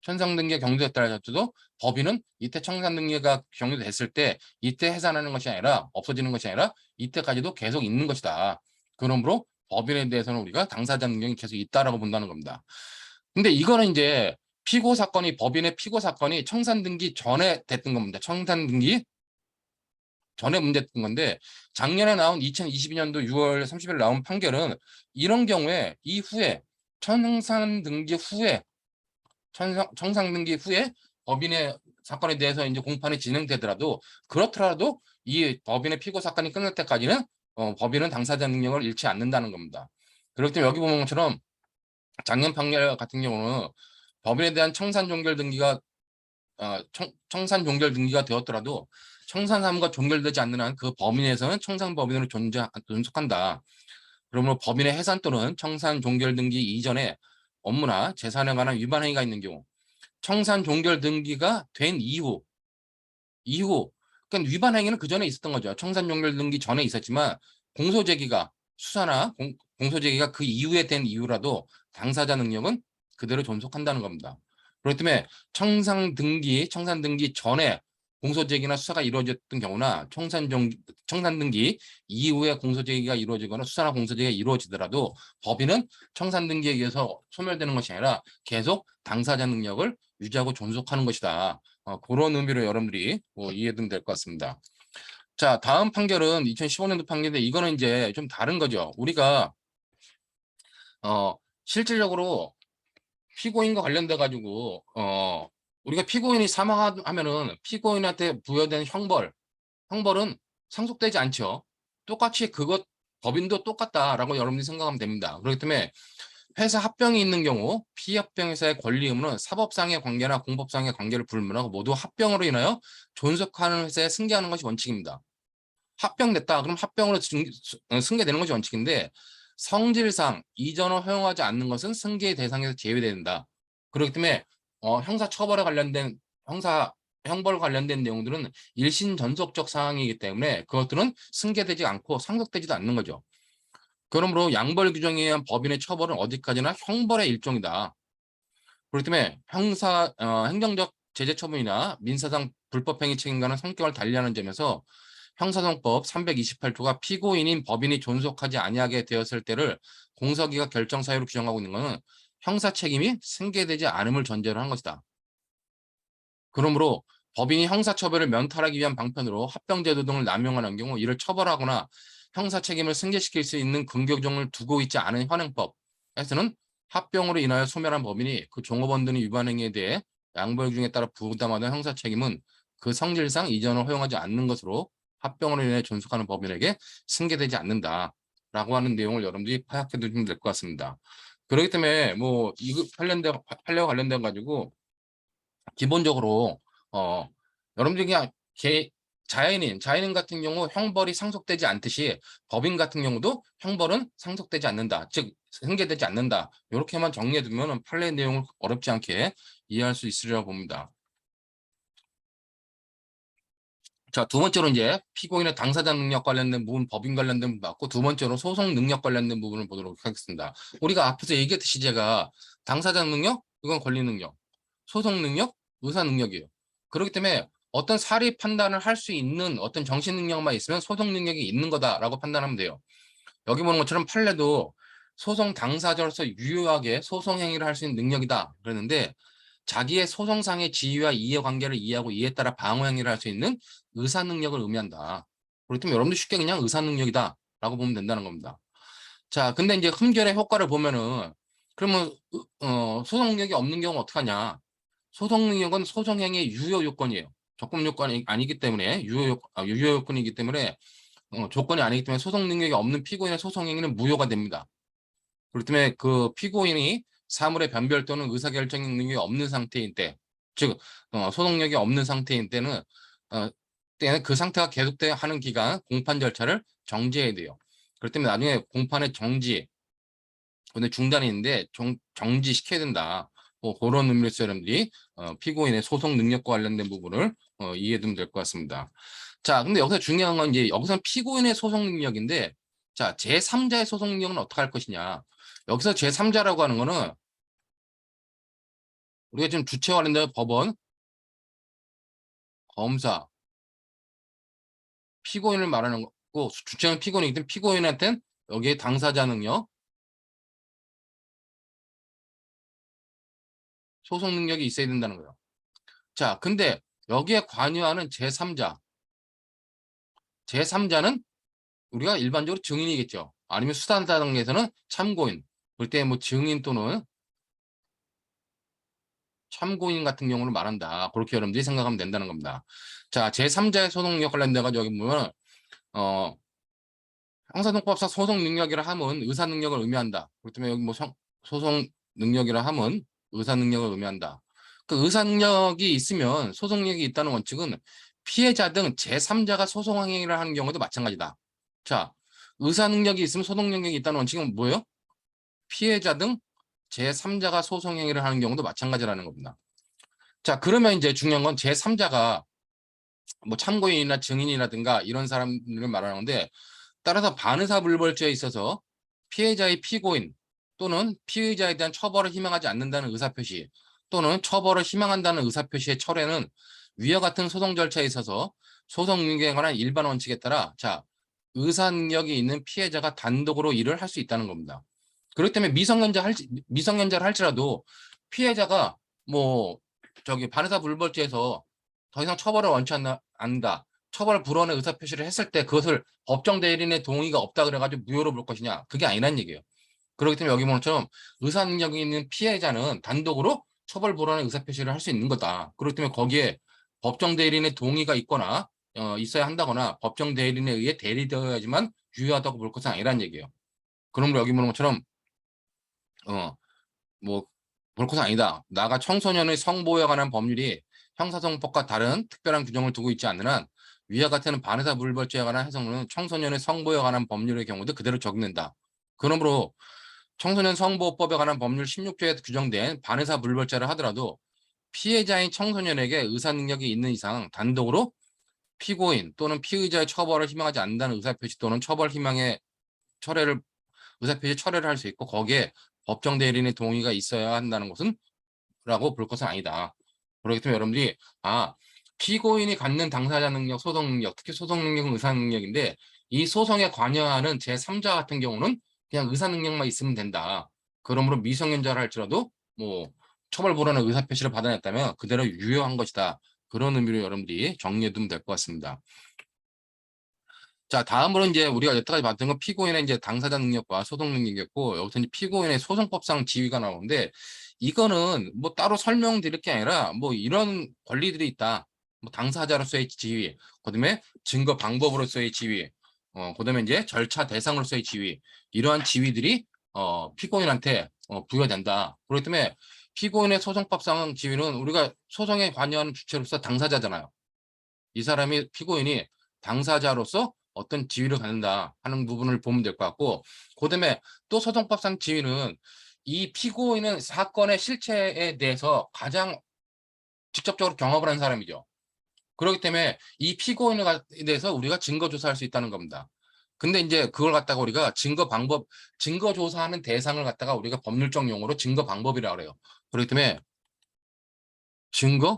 천상 등기가 경도했다 하더라도 법인은 이때 청산 등기가 경료됐을 때 이때 해산하는 것이 아니라 없어지는 것이 아니라 이때까지도 계속 있는 것이다. 그러므로 법인에 대해서는 우리가 당사자 능력이 계속 있다라고 본다는 겁니다. 근데 이거는 이제 피고 사건이 법인의 피고 사건이 청산 등기 전에 됐던 겁니다. 청산 등기 전에 문제됐던 건데 작년에 나온 2022년도 6월 30일 나온 판결은 이런 경우에 이후에 청산 등기 후에 청산 등기 후에 법인의 사건에 대해서 이제 공판이 진행되더라도 그렇더라도 이 법인의 피고 사건이 끝날 때까지는 법인은 당사자 능력을 잃지 않는다는 겁니다. 그렇기 때문에 여기 보는 것처럼 작년 판결 같은 경우는 법인에 대한 청산 종결 등기가 청산 종결 등기가 되었더라도 청산 사무가 종결되지 않는 한 그 법인에서는 청산 법인으로 존속한다. 그러므로 법인의 해산 또는 청산 종결 등기 이전에 업무나 재산에 관한 위반 행위가 있는 경우 청산 종결 등기가 된 이후 그러니까 위반 행위는 그 전에 있었던 거죠. 청산 종결 등기 전에 있었지만 공소 제기가 수사나 공소 제기가 그 이후에 된 이유라도 당사자 능력은 그대로 존속한다는 겁니다. 그렇기 때문에 청산 등기 전에 공소 제기나 수사가 이루어졌던 경우나 청산 등기 이후에 공소 제기가 이루어지거나 수사나 공소 제기가 이루어지더라도 법인은 청산 등기에 의해서 소멸되는 것이 아니라 계속 당사자 능력을 유지하고 존속하는 것이다. 그런 의미로 여러분들이 이해되면 될 것 같습니다. 자, 다음 판결은 2015년도 판결인데 이거는 이제 좀 다른 거죠. 우리가 실질적으로 피고인과 관련돼 가지고 우리가 피고인이 사망하면은 피고인한테 부여된 형벌은 상속되지 않죠. 똑같이 그것 법인도 똑같다라고 여러분들이 생각하면 됩니다. 그렇기 때문에 회사 합병이 있는 경우 피합병 회사의 권리 의무는 사법상의 관계나 공법상의 관계를 불문하고 모두 합병으로 인하여 존속하는 회사에 승계하는 것이 원칙입니다. 합병됐다 그럼 합병으로 승계되는 것이 원칙인데 성질상 이전을 허용하지 않는 것은 승계의 대상에서 제외된다. 그렇기 때문에 형사 처벌에 관련된 형벌 관련된 내용들은 일신 전속적 사항이기 때문에 그것들은 승계되지 않고 상속되지도 않는 거죠. 그러므로 양벌 규정에 의한 법인의 처벌은 어디까지나 형벌의 일종이다. 그렇기 때문에 행정적 제재 처분이나 민사상 불법행위 책임과는 성격을 달리하는 점에서 형사소송법 328조가 피고인인 법인이 존속하지 아니하게 되었을 때를 공서기가 결정 사유로 규정하고 있는 것은 형사 책임이 승계되지 않음을 전제로 한 것이다. 그러므로 법인이 형사처벌을 면탈하기 위한 방편으로 합병제도 등을 남용하는 경우 이를 처벌하거나 형사 책임을 승계시킬 수 있는 근거 규정을 두고 있지 않은 현행법에서는 합병으로 인하여 소멸한 법인이 그 종업원 등의 위반 행위에 대해 양벌 규정에 따라 부담하는 형사 책임은 그 성질상 이전을 허용하지 않는 것으로 합병으로 인해 존속하는 법인에게 승계되지 않는다라고 하는 내용을 여러분들이 파악해 두시면 될 것 같습니다. 그렇기 때문에 뭐 이거 판례와 관련돼 가지고 기본적으로 여러분들이 그냥 자연인 같은 경우 형벌이 상속되지 않듯이 법인 같은 경우도 형벌은 상속되지 않는다. 즉 승계되지 않는다. 이렇게만 정리해 두면 판례 내용을 어렵지 않게 이해할 수 있으리라고 봅니다. 자, 두 번째로 이제 피고인의 당사자 능력 관련된 부분, 법인 관련된 부분 맞고 두 번째로 소송 능력 관련된 부분을 보도록 하겠습니다. 우리가 앞에서 얘기했듯이 제가 당사자 능력, 이건 권리 능력, 소송 능력, 의사 능력이에요. 그렇기 때문에 어떤 사리 판단을 할 수 있는 어떤 정신 능력만 있으면 소송 능력이 있는 거다라고 판단하면 돼요. 여기 보는 것처럼 판례도 소송 당사자로서 유효하게 소송 행위를 할 수 있는 능력이다. 그랬는데 자기의 소송상의 지위와 이해관계를 이해하고 이에 따라 방어 행위를 할 수 있는 의사 능력을 의미한다. 그렇다면 여러분들 쉽게 그냥 의사 능력이다라고 보면 된다는 겁니다. 자, 근데 이제 흠결의 효과를 보면은 그러면 소송 능력이 없는 경우는 어떡하냐? 소송 능력은 소송 행위의 유효 요건이에요. 적법 요건이 아니기 때문에 유효 요건이기 때문에 조건이 아니기 때문에 소송 능력이 없는 피고인의 소송 행위는 무효가 됩니다. 그렇기 때문에 그 피고인이 사물의 변별 또는 의사결정 능력이 없는 상태인 때, 즉 소송력이 없는 상태인 때는 그 상태가 계속돼야 하는 기간 공판 절차를 정지해야 돼요. 그렇기 때문에 나중에 공판의 정지, 근데 중단이 있는데 정지시켜야 된다. 뭐 그런 의미에서 여러분들이 피고인의 소송 능력과 관련된 부분을 이해하면 될 것 같습니다. 자, 근데 여기서 중요한 건 이제 여기서는 피고인의 소송 능력인데, 자, 제3자의 소송 능력은 어떻게 할 것이냐? 여기서 제3자라고 하는 거는 우리가 지금 주체와 관련된 법원, 검사, 피고인을 말하는 거고, 주체는 피고인이기 때문에 피고인한테는 여기에 당사자 능력, 소송 능력이 있어야 된다는 거예요. 자, 근데 여기에 관여하는 제3자, 제3자는 우리가 일반적으로 증인이겠죠. 아니면 수사단사 단계에서는 참고인, 그럴 때 뭐 증인 또는 참고인 같은 경우를 말한다. 그렇게 여러분들이 생각하면 된다는 겁니다. 자, 제3자의 소송 능력 관련돼 가지고 여기 보면 어 형사소송법상 소송 능력이라 함은 의사 능력을 의미한다. 그렇기 때문에 여기 뭐 소송 능력이라 함은 의사 능력을 의미한다. 그 의사 능력이 있으면 소송 능력이 있다는 원칙은 피해자 등 제3자가 소송 행위를 하는 경우도 마찬가지다. 자, 의사 능력이 있으면 소송 능력이 있다는 원칙은 뭐예요? 피해자 등 제3자가 소송 행위를 하는 경우도 마찬가지라는 겁니다. 자, 그러면 이제 중요한 건 제3자가 뭐 참고인이나 증인이라든가 이런 사람들을 말하는데, 따라서 반의사불벌죄에 있어서 피해자의 피고인 또는 피의자에 대한 처벌을 희망하지 않는다는 의사표시 또는 처벌을 희망한다는 의사표시의 철회는 위와 같은 소송 절차에 있어서 소송 능력에 관한 일반 원칙에 따라 의사 능력이 있는 피해자가 단독으로 일을 할 수 있다는 겁니다. 그렇기 때문에 미성년자를 할지라도 피해자가 뭐 저기 반의사불벌죄에서 더 이상 처벌을 원치 않는다. 처벌 불원의 의사표시를 했을 때 그것을 법정 대리인의 동의가 없다 그래가지고 무효로 볼 것이냐? 그게 아니란 얘기예요. 그렇기 때문에 여기 보는 것처럼 의사 능력이 있는 피해자는 단독으로 처벌 불원의 의사표시를 할 수 있는 거다. 그렇기 때문에 거기에 법정 대리인의 동의가 있거나 있어야 한다거나 법정 대리인에 의해 대리되어야지만 유효하다고 볼 것은 아니란 얘기예요. 그러므로 여기 보는 것처럼 뭐 볼 것은 아니다. 나가 청소년의 성보호에 관한 법률이 형사소송법과 다른 특별한 규정을 두고 있지 않는 한 위와 같은 반의사불벌죄에 관한 해석은 청소년의 성보호에 관한 법률의 경우도 그대로 적용된다. 그러므로 청소년 성보호법에 관한 법률 16조에 규정된 반의사불벌죄를 하더라도 피해자인 청소년에게 의사능력이 있는 이상 단독으로 피고인 또는 피의자의 처벌을 희망하지 않는다는 의사표시 또는 처벌 희망의 철회를 의사표시 철회를 할 수 있고, 거기에 법정 대리인의 동의가 있어야 한다는 것은 라고 볼 것은 아니다. 그렇기 때문에 여러분들이 피고인이 갖는 당사자 능력, 소송 능력, 특히 소송 능력은 의사 능력인데 이 소송에 관여하는 제3자 같은 경우는 그냥 의사 능력만 있으면 된다. 그러므로 미성년자를 할지라도 뭐 처벌 불원의 의사 표시를 받아냈다면 그대로 유효한 것이다. 그런 의미로 여러분들이 정리해 두면 될 것 같습니다. 자, 다음으로 이제 우리가 여태까지 봤던 건 피고인의 이제 당사자 능력과 소송 능력이었고, 여기서 이제 피고인의 소송법상 지위가 나오는데, 이거는 뭐 따로 설명드릴 게 아니라 뭐 이런 권리들이 있다. 뭐 당사자로서의 지위, 그다음에 증거 방법으로서의 지위, 그다음에 이제 절차 대상으로서의 지위, 이러한 지위들이 피고인한테 부여된다. 그렇기 때문에 피고인의 소송법상 지위는 우리가 소송에 관여하는 주체로서 당사자잖아요. 이 사람이 피고인이 당사자로서 어떤 지위를 갖는다 하는 부분을 보면 될 것 같고, 그다음에 또 소송법상 지위는 이 피고인은 사건의 실체에 대해서 가장 직접적으로 경험을 한 사람이죠. 그렇기 때문에 이 피고인에 대해서 우리가 증거 조사할 수 있다는 겁니다. 근데 이제 그걸 갖다가 우리가 증거 조사하는 대상을 갖다가 우리가 법률적 용어로 증거 방법이라고 그래요. 그렇기 때문에 증거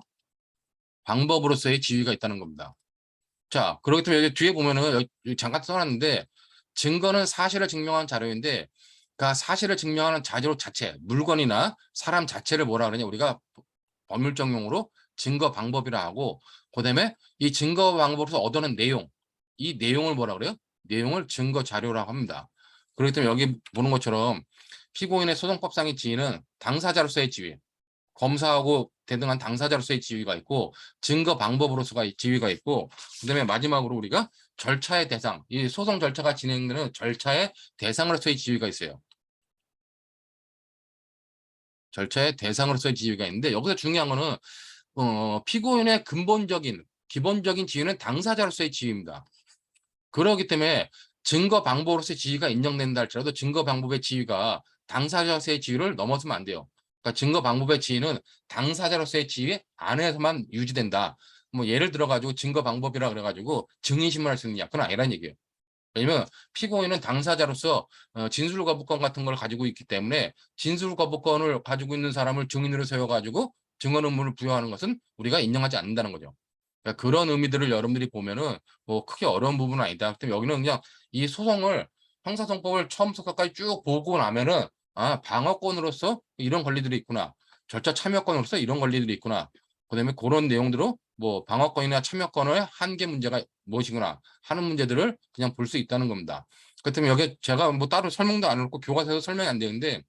방법으로서의 지위가 있다는 겁니다. 자, 그렇기 때문에 여기 뒤에 보면은 여기 잠깐 써놨는데, 증거는 사실을 증명한 자료인데 사실을 증명하는 자료 자체, 물건이나 사람 자체를 뭐라 그러냐, 우리가 법률적 용어로 증거 방법이라 하고, 그다음에 이 증거 방법으로서 얻어낸 내용, 이 내용을 뭐라 그래요? 내용을 증거 자료라고 합니다. 그렇기 때문에 여기 보는 것처럼 피고인의 소송법상의 지위는 당사자로서의 지위, 검사하고 대등한 당사자로서의 지위가 있고, 증거 방법으로서의 지위가 있고, 그다음에 마지막으로 우리가 절차의 대상, 이 소송 절차가 진행되는 절차의 대상으로서의 지위가 있어요. 절차의 대상으로서의 지위가 있는데, 여기서 중요한 거는 피고인의 근본적인 기본적인 지위는 당사자로서의 지위입니다. 그렇기 때문에 증거 방법으로서의 지위가 인정된다 할지라도 증거 방법의 지위가 당사자로서의 지위를 넘어서면 안 돼요. 그러니까 증거 방법의 지위는 당사자로서의 지위 안에서만 유지된다. 뭐 예를 들어 가지고 증거 방법이라 그래 가지고 증인 신문할 수 있느냐, 그건 아니라는 얘기예요. 왜냐면 피고인은 당사자로서 진술 거부권 같은 걸 가지고 있기 때문에, 진술 거부권을 가지고 있는 사람을 증인으로 세워 가지고 증언 의무를 부여하는 것은 우리가 인정하지 않는다는 거죠. 그러니까 그런 의미들을 여러분들이 보면은 뭐 크게 어려운 부분은 아니다. 그때 여기는 그냥 이 소송을, 형사소송법을 처음부터 끝까지 쭉 보고 나면은, 아, 방어권으로서 이런 권리들이 있구나, 절차 참여권으로서 이런 권리들이 있구나, 그다음에 그런 내용들로 뭐 방어권이나 참여권의 한계 문제가 무엇이구나 하는 문제들을 그냥 볼 수 있다는 겁니다. 그렇다면 여기 제가 뭐 따로 설명도 안 했고 교과서에서 설명이 안 되는데,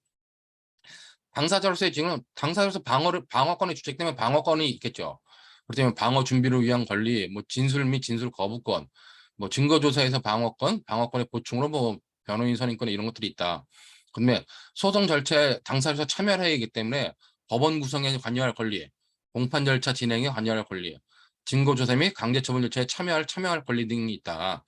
당사자로서의 지금 당사자로서 방어권의 주책 때문에 방어권이 있겠죠. 그렇다면 방어 준비를 위한 권리, 뭐 진술 및 진술 거부권, 뭐 증거 조사에서 방어권, 방어권의 보충으로 뭐 변호인 선임권 이런 것들이 있다. 그런데 소송 절차에 당사자로서 참여를 해야 하기 때문에 법원 구성에 관여할 권리, 공판 절차 진행에 관여할 권리, 증거 조사 및 강제처분 절차에 참여할 권리 등이 있다.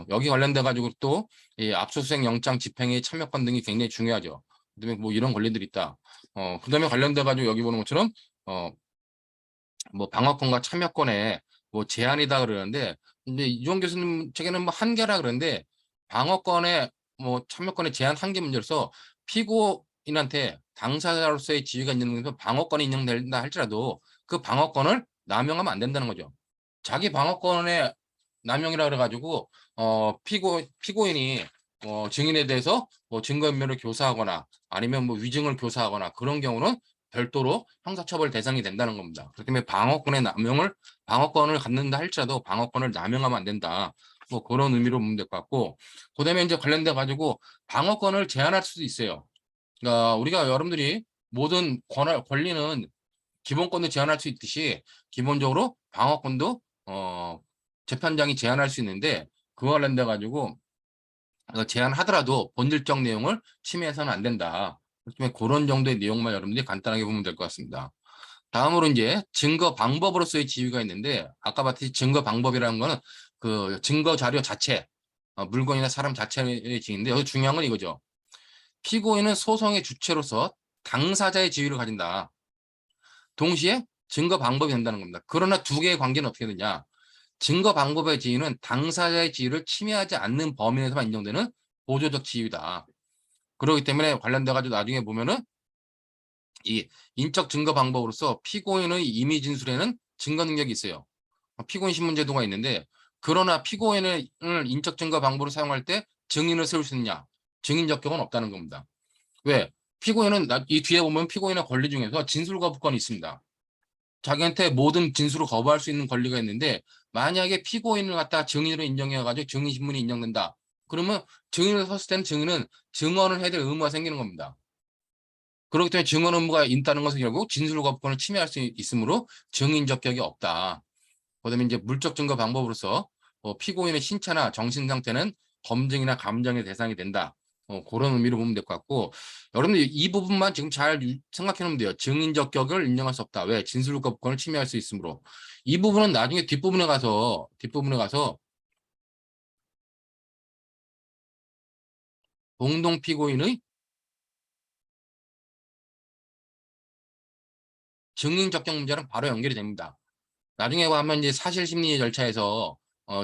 여기 관련돼 가지고 또 이 압수수색 영장 집행의 참여권 등이 굉장히 중요하죠. 그다음에 뭐 이런 권리들이 있다. 그다음에 관련돼 가지고 여기 보는 것처럼 어, 뭐 방어권과 참여권에 뭐 제한이다 그러는데, 근데 이종 교수님 책에는 뭐 한계라 그러는데, 방어권에 뭐 참여권의 제한 한계 문제로서 피고인한테 당사자로서의 지위가 있는 것에서 방어권이 인정된다 할지라도 그 방어권을 남용하면 안 된다는 거죠. 자기 방어권의 남용이라 그래가지고 피고인이 증인에 대해서 뭐 증거인멸을 교사하거나 아니면 뭐 위증을 교사하거나 그런 경우는 별도로 형사처벌 대상이 된다는 겁니다. 그렇기 때문에 방어권을 갖는다 할지라도 방어권을 남용하면 안 된다. 뭐 그런 의미로 보면 될 것 같고, 그다음에 이제 관련돼 가지고 방어권을 제한할 수도 있어요. 그러니까 우리가 여러분들이 모든 권리는 기본권도 제한할 수 있듯이 기본적으로 방어권도 재판장이 제한할 수 있는데, 그와 관련돼 가지고 제한하더라도 본질적 내용을 침해해서는 안 된다. 그렇기 그런 정도의 내용만 여러분들이 간단하게 보면 될 것 같습니다. 다음으로 이제 증거 방법으로서의 지위가 있는데, 아까 봤듯이 증거 방법이라는 거는 그 증거 자료 자체, 물건이나 사람 자체의 지위인데, 여기 중요한 건 이거죠. 피고인은 소송의 주체로서 당사자의 지위를 가진다. 동시에 증거 방법이 된다는 겁니다. 그러나 두 개의 관계는 어떻게 되냐? 증거 방법의 지위는 당사자의 지위를 침해하지 않는 범위 내에서만 인정되는 보조적 지위다. 그렇기 때문에 관련돼 가지고 나중에 보면은 이 인적 증거 방법으로서 피고인의 임의 진술에는 증거 능력이 있어요. 피고인 신문 제도가 있는데, 그러나 피고인을 인적 증거 방법으로 사용할 때 증인을 세울 수 있느냐? 증인 적격은 없다는 겁니다. 왜? 피고인은 이 뒤에 보면 피고인의 권리 중에서 진술 거부권이 있습니다. 자기한테 모든 진술을 거부할 수 있는 권리가 있는데, 만약에 피고인을 갖다가 증인으로 인정해가지고 증인 신문이 인정된다. 그러면 증인을 섰을 때는 증인은 증언을 해야 될 의무가 생기는 겁니다. 그렇기 때문에 증언 의무가 있다는 것은 결국 진술 거부권을 침해할 수 있으므로 증인 적격이 없다. 그다음에 이제 물적 증거 방법으로서 피고인의 신체나 정신 상태는 검증이나 감정의 대상이 된다. 그런 의미로 보면 될 것 같고, 여러분들 이 부분만 지금 잘 생각해 놓으면 돼요. 증인 적격을 인정할 수 없다. 왜? 진술 거부권을 침해할 수 있으므로. 이 부분은 나중에 뒷부분에 가서 공동 피고인의 증인 적격 문제랑 바로 연결이 됩니다. 나중에 가면 이제 사실 심리 절차에서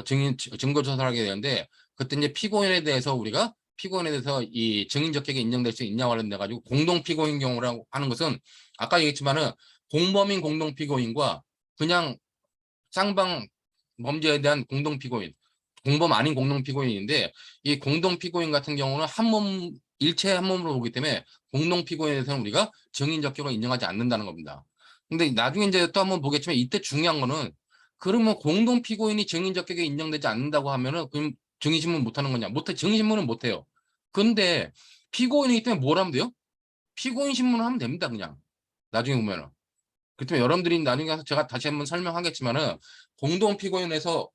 증거 조사를 하게 되는데, 그때 이제 피고인에 대해서 이 증인 적격이 인정될 수 있냐 관련돼 가지고 공동 피고인 경우라고 하는 것은, 아까 얘기했지만은 공범인 공동 피고인과 그냥 쌍방 범죄에 대한 공동 피고인, 공범 아닌 공동 피고인인데, 이 공동 피고인 같은 경우는 한 몸 일체 한 몸으로 보기 때문에 공동 피고인에 대해서는 우리가 증인 적격을 인정하지 않는다는 겁니다. 근데 나중에 이제 또 한번 보겠지만 이때 중요한 거는 그러면 공동 피고인이 증인 적격에 인정되지 않는다고 하면은 그럼 증인 신문 못 하는 거냐? 못해. 증인 신문은 못 해요. 근데 피고인이기 때문에 뭘 하면 돼요? 피고인 신문을 하면 됩니다, 그냥. 나중에 보면은. 그렇기 때문에 여러분들이 나중에 가서 제가 다시 한번 설명하겠지만은 공동 피고인에서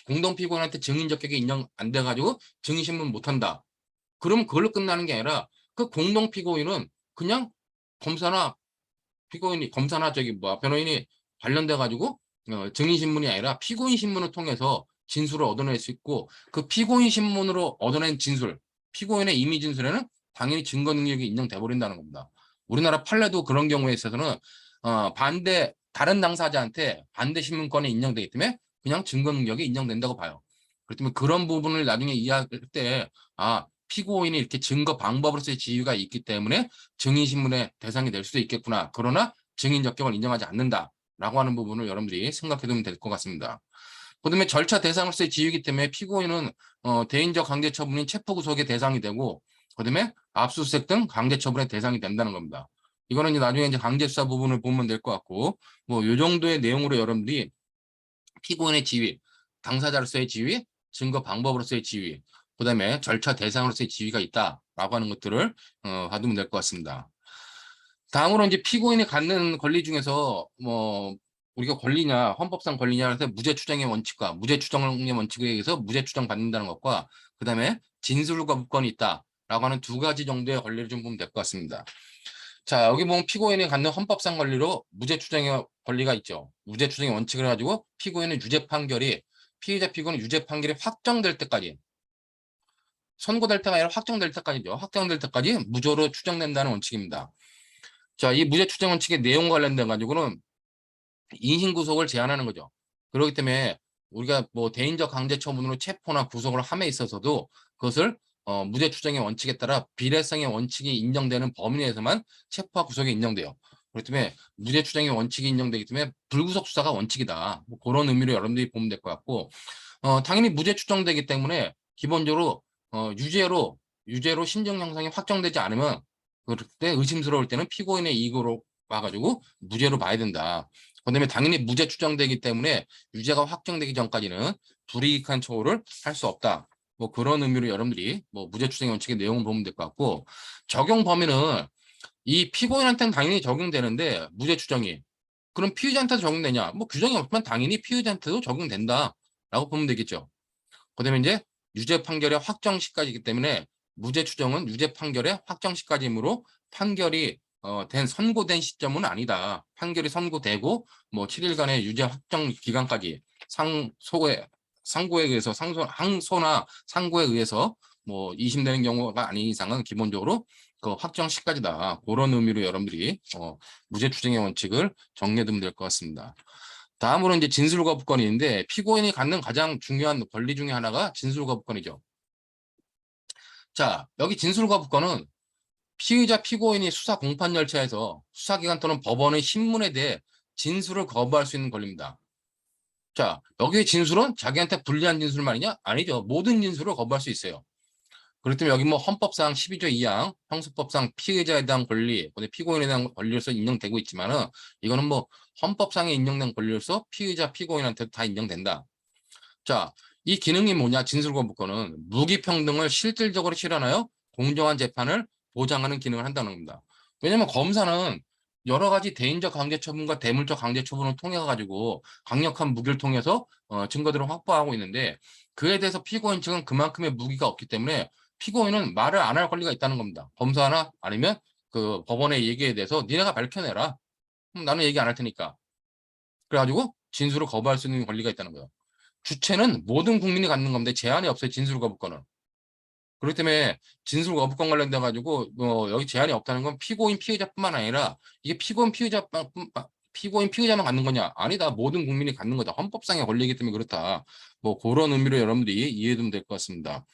공동 피고인한테 증인 적격이 인정 안 돼가지고 증인 신문 못 한다. 그러면 그걸로 끝나는 게 아니라 그 공동 피고인은 그냥 검사나 검사나 저기 뭐 변호인이 관련돼 가지고 증인 신문이 아니라 피고인 신문을 통해서 진술을 얻어낼 수 있고 그 피고인 신문으로 얻어낸 진술, 피고인의 임의 진술에는 당연히 증거 능력이 인정돼 버린다는 겁니다. 우리나라 판례도 그런 경우에 있어서는 다른 당사자한테 반대 신문권이 인정되기 때문에 그냥 증거 능력이 인정된다고 봐요. 그렇기 때문에 그런 부분을 나중에 이해할 때 피고인이 이렇게 증거 방법으로서의 지위가 있기 때문에 증인신문의 대상이 될 수도 있겠구나. 그러나 증인 적격을 인정하지 않는다라고 하는 부분을 여러분들이 생각해두면 될 것 같습니다. 그다음에 절차 대상으로서의 지위이기 때문에 피고인은 대인적 강제 처분인 체포 구속의 대상이 되고 그다음에 압수수색 등 강제 처분의 대상이 된다는 겁니다. 이거는 이제 나중에 이제 강제 수사 부분을 보면 될 것 같고 뭐 이 정도의 내용으로 여러분들이 피고인의 지위, 당사자로서의 지위, 증거 방법으로서의 지위, 그다음에 절차 대상으로서의 지위가 있다라고 하는 것들을 봐두면 될 것 같습니다. 다음으로 이제 피고인이 갖는 권리 중에서 뭐 우리가 권리냐 헌법상 권리냐 해서 무죄 추정의 원칙과 무죄 추정의 원칙에 의해서 무죄 추정 받는다는 것과 그다음에 진술 거부권이 있다라고 하는 두 가지 정도의 권리를 좀 보면 될 것 같습니다. 자, 여기 보면 피고인이 갖는 헌법상 권리로 무죄 추정의 권리가 있죠. 무죄 추정의 원칙을 가지고 피고인은 피의자 피고는 유죄 판결이 확정될 때까지 선고될 때가 아니라 확정될 때까지죠. 확정될 때까지 무죄로 추정된다는 원칙입니다. 자, 이 무죄 추정 원칙의 내용 관련돼 가지고는 인신 구속을 제한하는 거죠. 그렇기 때문에 우리가 뭐 대인적 강제 처분으로 체포나 구속을 함에 있어서도 그것을 무죄 추정의 원칙에 따라 비례성의 원칙이 인정되는 범위 내에서만 체포와 구속이 인정돼요. 그렇기 때문에 무죄 추정의 원칙이 인정되기 때문에 불구속 수사가 원칙이다. 뭐 그런 의미로 여러분들이 보면 될 것 같고 당연히 무죄 추정되기 때문에 기본적으로 유죄로 심정 형상이 확정되지 않으면 그때 의심스러울 때는 피고인의 이익으로 와가지고 무죄로 봐야 된다. 그다음에 당연히 무죄 추정되기 때문에 유죄가 확정되기 전까지는 불이익한 처우를 할 수 없다. 뭐 그런 의미로 여러분들이 뭐 무죄 추정 원칙의 내용을 보면 될 것 같고 적용 범위는 이 피고인한테는 당연히 적용되는데 무죄 추정이 그럼 피의자한테도 적용되냐? 뭐 규정이 없지만 당연히 피의자한테도 적용된다라고 보면 되겠죠. 그다음에 이제 유죄 판결의 확정 시까지이기 때문에 무죄 추정은 유죄 판결의 확정 시까지이므로 판결이 선고된 시점은 아니다. 판결이 선고되고 뭐 7일간의 유죄 확정 기간까지 상고에 의해서 항소나 상고에 의해서 뭐 이심되는 경우가 아닌 이상은 기본적으로 그 확정 시까지다. 그런 의미로 여러분들이 무죄 추정의 원칙을 정리해두면 될 것 같습니다. 다음으로 이제 진술거부권이 있는데 피고인이 갖는 가장 중요한 권리 중에 하나가 진술거부권이죠. 자, 여기 진술거부권은 피의자 피고인이 수사 공판 절차에서 수사기관 또는 법원의 신문에 대해 진술을 거부할 수 있는 권리입니다. 자, 여기의 진술은 자기한테 불리한 진술만이냐? 아니죠. 모든 진술을 거부할 수 있어요. 그렇기 때문에 여기 뭐 헌법상 12조 2항, 형사법상 피의자에 대한 권리, 피고인에 대한 권리로서 인정되고 있지만은 이거는 뭐 헌법상에 인정된 권리로서 피의자, 피고인한테도 다 인정된다. 자, 이 기능이 뭐냐? 진술거부권은 무기평등을 실질적으로 실현하여 공정한 재판을 보장하는 기능을 한다는 겁니다. 왜냐하면 검사는 여러 가지 대인적 강제처분과 대물적 강제처분을 통해 가지고 강력한 무기를 통해서 증거들을 확보하고 있는데 그에 대해서 피고인 측은 그만큼의 무기가 없기 때문에 피고인은 말을 안 할 권리가 있다는 겁니다. 검사나 아니면 그 법원의 얘기에 대해서 니네가 밝혀내라. 나는 얘기 안 할 테니까. 그래가지고 진술을 거부할 수 있는 권리가 있다는 거예요. 주체는 모든 국민이 갖는 건데 제한이 없어요. 진술 거부권은. 그렇기 때문에 진술 거부권 관련돼 가지고 여기 제한이 없다는 건 피고인 피의자뿐만 아니라 이게 피고인 피의자만 갖는 거냐? 아니다. 모든 국민이 갖는 거다. 헌법상의 권리이기 때문에 그렇다. 뭐 그런 의미로 여러분들이 이해해두면 될 것 같습니다.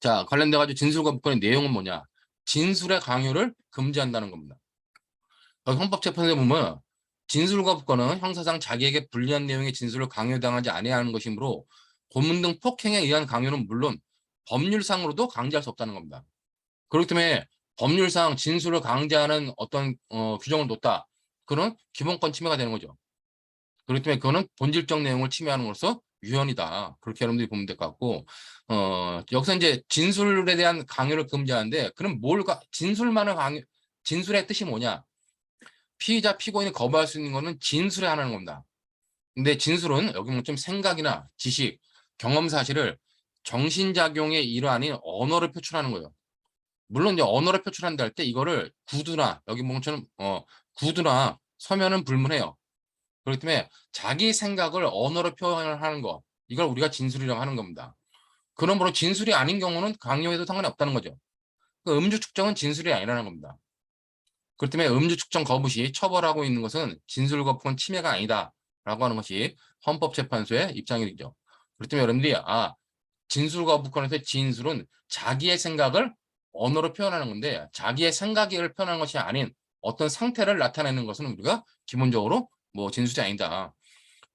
자, 관련돼 가지고 진술 거부권의 내용은 뭐냐? 진술의 강요를 금지한다는 겁니다. 여기 헌법재판소에 보면 진술 거부권은 형사상 자기에게 불리한 내용의 진술을 강요당하지 아니하는 것이므로 고문 등 폭행에 의한 강요는 물론 법률상으로도 강제할 수 없다는 겁니다. 그렇기 때문에 법률상 진술을 강제하는 어떤 규정을 뒀다. 그런 기본권 침해가 되는 거죠. 그렇기 때문에 그거는 본질적 내용을 침해하는 것으로서 유연이다. 그렇게 여러분들이 보면 될 것 같고, 여기서 이제 진술에 대한 강요를 금지하는데, 그럼 진술만을 진술의 뜻이 뭐냐? 피의자, 피고인이 거부할 수 있는 거는 진술에 하는 겁니다. 근데 진술은 여기 뭐 좀 생각이나 지식, 경험 사실을 정신작용의 일환인 언어를 표출하는 거예요. 물론 이제 언어를 표출한다 할 때 이거를 구두나, 여기 뭐처럼, 구두나 서면은 불문해요. 그렇기 때문에 자기 생각을 언어로 표현을 하는 거, 이걸 우리가 진술이라고 하는 겁니다. 그러므로 진술이 아닌 경우는 강요해도 상관이 없다는 거죠. 그 음주 측정은 진술이 아니라는 겁니다. 그렇기 때문에 음주 측정 거부 시 처벌하고 있는 것은 진술 거부권 침해가 아니다라고 하는 것이 헌법재판소의 입장이죠. 그렇기 때문에 여러분들이 진술 거부권에서의 진술은 자기의 생각을 언어로 표현하는 건데 자기의 생각을 표현하는 것이 아닌 어떤 상태를 나타내는 것은 우리가 기본적으로 뭐 진술이 아니다.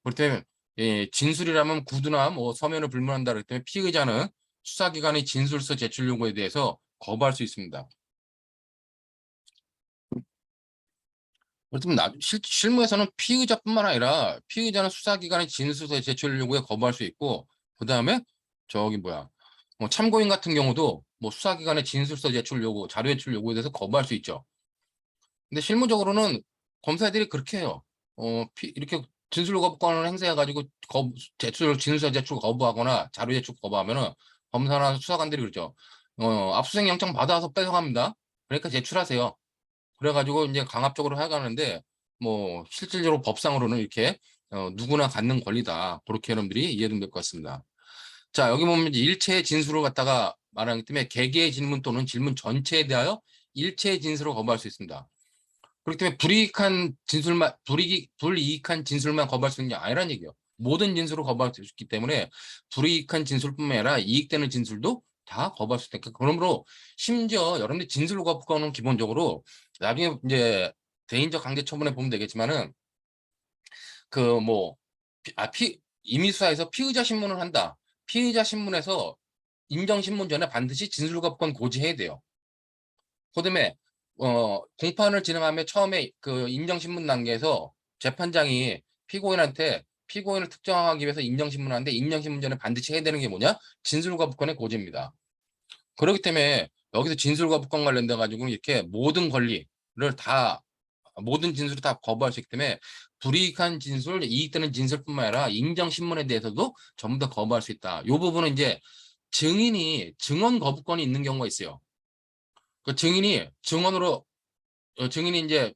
그렇기 때문에 진술이라면 구두나 뭐 서면을 불문한다 그렇기 때문에 피의자는 수사기관의 진술서 제출 요구에 대해서 거부할 수 있습니다. 그렇다면 실무에서는 피의자뿐만 아니라 피의자는 수사기관의 진술서 제출 요구에 거부할 수 있고 그 다음에 저기 뭐야 참고인 같은 경우도 뭐 수사기관의 진술서 제출 요구, 자료 제출 요구에 대해서 거부할 수 있죠. 근데 실무적으로는 검사들이 그렇게 해요. 이렇게 진술 거부권을 행사해가지고 진술서 제출 거부하거나 자료 제출 거부하면은 검사나 수사관들이 그러죠. 압수수색 영장 받아서 뺏어갑니다. 그러니까 제출하세요. 그래가지고 이제 강압적으로 해가는데 뭐 실질적으로 법상으로는 이렇게 누구나 갖는 권리다. 그렇게 여러분들이 이해는 될 것 같습니다. 자, 여기 보면 이제 일체의 진술을 갖다가 말하기 때문에 개개의 질문 또는 질문 전체에 대하여 일체의 진술을 거부할 수 있습니다. 그렇기 때문에 불이익한 진술만 거부할 수 있는 게 아니라는 얘기예요. 모든 진술을 거부할 수 있기 때문에 불이익한 진술뿐만 아니라 이익되는 진술도 다 거부할 수 있다. 그러므로 심지어 여러분들 진술 거부권은 기본적으로 나중에 이제 대인적 강제 처분에 보면 되겠지만은 그 뭐 임의수사에서 피의자 신문을 한다. 피의자 신문에서 인정 신문 전에 반드시 진술 거부권 고지해야 돼요. 그다음에 공판을 진행하며 처음에 그 인정신문 단계에서 재판장이 피고인을 특정하기 위해서 인정신문하는데 인정신문 전에 반드시 해야 되는 게 뭐냐? 진술거부권의 고지입니다. 그렇기 때문에 여기서 진술거부권 관련돼 가지고 이렇게 모든 진술을 다 거부할 수 있기 때문에 불이익한 진술, 이익되는 진술뿐만 아니라 인정신문에 대해서도 전부 다 거부할 수 있다. 이 부분은 이제 증언 거부권이 있는 경우가 있어요. 그 증인이 이제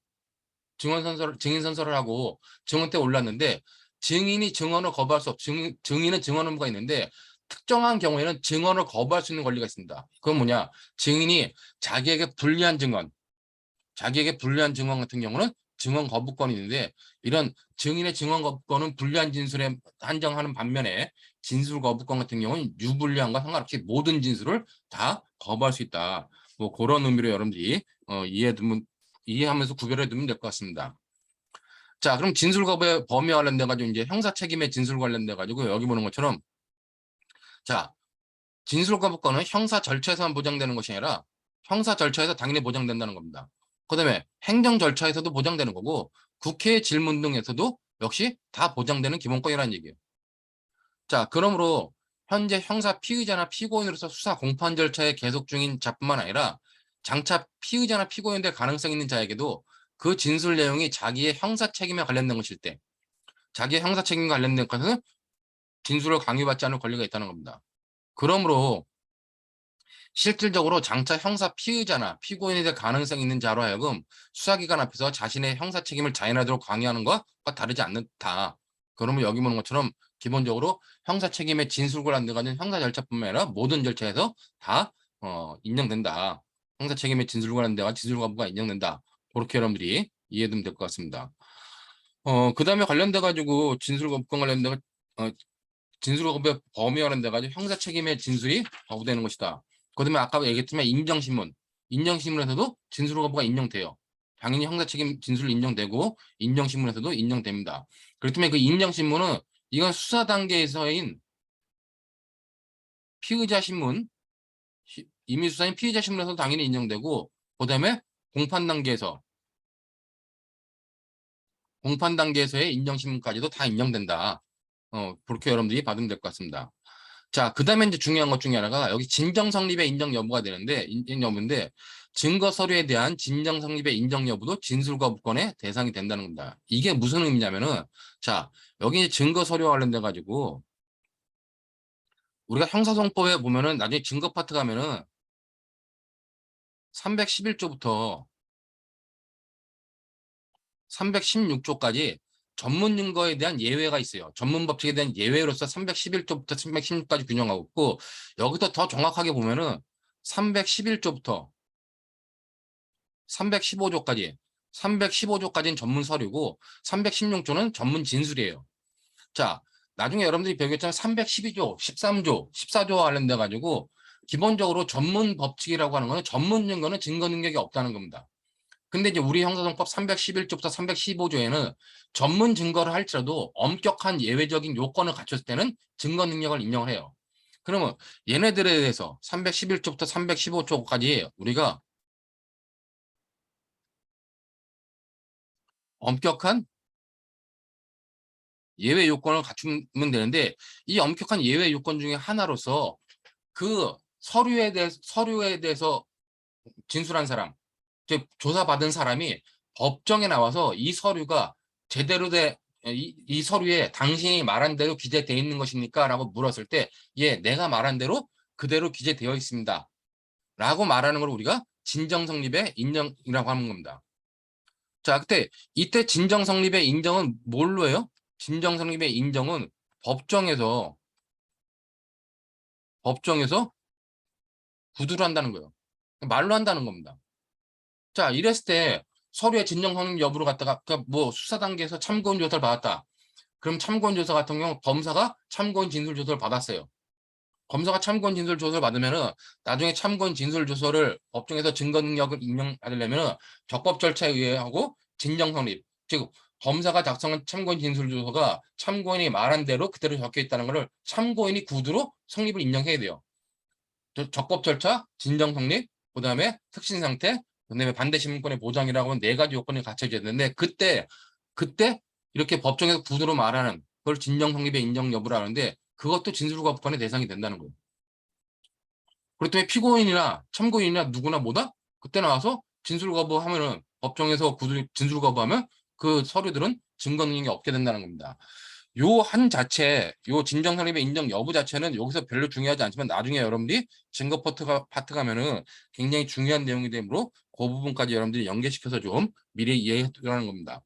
증인 선서를 하고 증언대에 올랐는데 증인이 증언을 거부할 수 증인은 증언 의무가 있는데 특정한 경우에는 증언을 거부할 수 있는 권리가 있습니다. 그건 뭐냐? 증인이 자기에게 불리한 증언 같은 경우는 증언 거부권이 있는데 이런 증인의 증언 거부권은 불리한 진술에 한정하는 반면에 진술 거부권 같은 경우는 유불리한과 상관없이 모든 진술을 다 거부할 수 있다. 뭐 그런 의미로 여러분들이 이해하면서 구별해 두면 될 것 같습니다. 자, 그럼 진술 거부의 범위와 관련돼 가지고 이제 형사 책임의 진술 관련돼 가지고 여기 보는 것처럼 자, 진술 거부권은 형사 절차에서만 보장되는 것이 아니라 형사 절차에서 당연히 보장된다는 겁니다. 그다음에 행정 절차에서도 보장되는 거고 국회 질문 등에서도 역시 다 보장되는 기본권이라는 얘기예요. 자, 그러므로 현재 형사 피의자나 피고인으로서 수사 공판 절차에 계속 중인 자뿐만 아니라 장차 피의자나 피고인 될 가능성 있는 자에게도 그 진술 내용이 자기의 형사 책임에 관련된 것일 때 자기의 형사 책임과 관련된 것은 진술을 강요받지 않을 권리가 있다는 겁니다. 그러므로 실질적으로 장차 형사 피의자나 피고인이 될 가능성이 있는 자로 하여금 수사기관 앞에서 자신의 형사 책임을 자인하도록 강요하는 것과 다르지 않다. 그러면 여기 보는 것처럼 기본적으로 형사 책임의 진술과 관련된 형사 절차뿐만 아니라 모든 절차에서 다 인정된다. 형사 책임의 진술과 관련된 진술 거부가 인정된다. 그렇게 여러분들이 이해되면 될 것 같습니다. 그 다음에 관련돼 가지고 진술 거부권 관련된 진술 거부의 범위와 관련돼 가지고 형사 책임의 진술이 거부되는 것이다. 그다음에 아까 얘기했지만 인정신문에서도 진술 거부가 인정돼요. 당연히 형사 책임 진술 인정되고 인정신문에서도 인정됩니다. 그렇기 때문에 그 인정신문은 이건 수사 단계에서인 피의자 신문 임의수사인 피의자 신문에서 당연히 인정되고, 그다음에 공판 단계에서의 인정신문까지도 다 인정된다. 그렇게 여러분들이 받으면 될 것 같습니다. 자, 그다음에 이제 중요한 것 중에 하나가 여기 진정 성립의 인정 여부가 되는데, 인정 여부인데, 증거 서류에 대한 진정 성립의 인정 여부도 진술 거부권의 대상이 된다는 겁니다. 이게 무슨 의미냐면은, 자, 여기 증거 서류와 관련돼 가지고 우리가 형사소송법에 보면은 나중에 증거 파트 가면은 311조부터 316조까지 전문 증거에 대한 예외가 있어요. 전문 법칙에 대한 예외로서 311조부터 316까지 규정하고 있고, 여기서 더 정확하게 보면은 311조부터 315조까지는 전문 서류고 316조는 전문 진술이에요. 자, 나중에 여러분들이 배우겠지만 312조, 13조, 14조와 관련돼 가지고 기본적으로 전문 법칙이라고 하는 거는 전문 증거는 증거 능력이 없다는 겁니다. 근데 이제 우리 형사소송법 311조부터 315조에는 전문 증거를 할지라도 엄격한 예외적인 요건을 갖췄을 때는 증거 능력을 인정을 해요. 그러면 얘네들에 대해서 311조부터 315조까지 우리가 엄격한 예외 요건을 갖추면 되는데, 이 엄격한 예외 요건 중에 하나로서 그 서류에 대해서 진술한 사람, 즉 조사받은 사람이 법정에 나와서 이 서류가 제대로 이 서류에 당신이 말한 대로 기재되어 있는 것입니까? 라고 물었을 때, 예, 내가 말한 대로 그대로 기재되어 있습니다. 라고 말하는 걸 우리가 진정성립의 인정이라고 하는 겁니다. 자, 이때 진정성립의 인정은 뭘로 해요? 진정성립의 인정은 법정에서 구두로 한다는 거예요. 말로 한다는 겁니다. 자, 이랬을 때 서류의 진정성립 여부를 갖다가 뭐 수사 단계에서 참고인 조사를 받았다. 그럼 참고인 조사 같은 경우 검사가 참고인 진술 조서를 받았어요. 검사가 참고인 진술 조서를 받으면은 나중에 참고인 진술 조서를 법정에서 증거 능력을 인정받으려면은 적법 절차에 의해 하고 진정 성립, 즉 검사가 작성한 참고인 진술 조서가 참고인이 말한 대로 그대로 적혀 있다는 것을 참고인이 구두로 성립을 인정해야 돼요. 적법 절차, 진정 성립, 그다음에 특신 상태, 그다음에 반대 신문권의 보장이라고 하면 네 가지 요건이 갖춰져야 되는데, 그때 이렇게 법정에서 구두로 말하는 그걸 진정 성립의 인정 여부라 하는데, 그것도 진술 거부권의 대상이 된다는 거예요. 그렇기 때문에 피고인이나 참고인이나 누구나 뭐다? 그때 나와서 진술 거부하면은 법정에서 진술 거부하면 그 서류들은 증거 능력이 없게 된다는 겁니다. 요 진정 성립의 인정 여부 자체는 여기서 별로 중요하지 않지만 나중에 여러분들이 증거 파트 가면은 굉장히 중요한 내용이 되므로 그 부분까지 여러분들이 연계시켜서 좀 미리 이해해두라는 겁니다.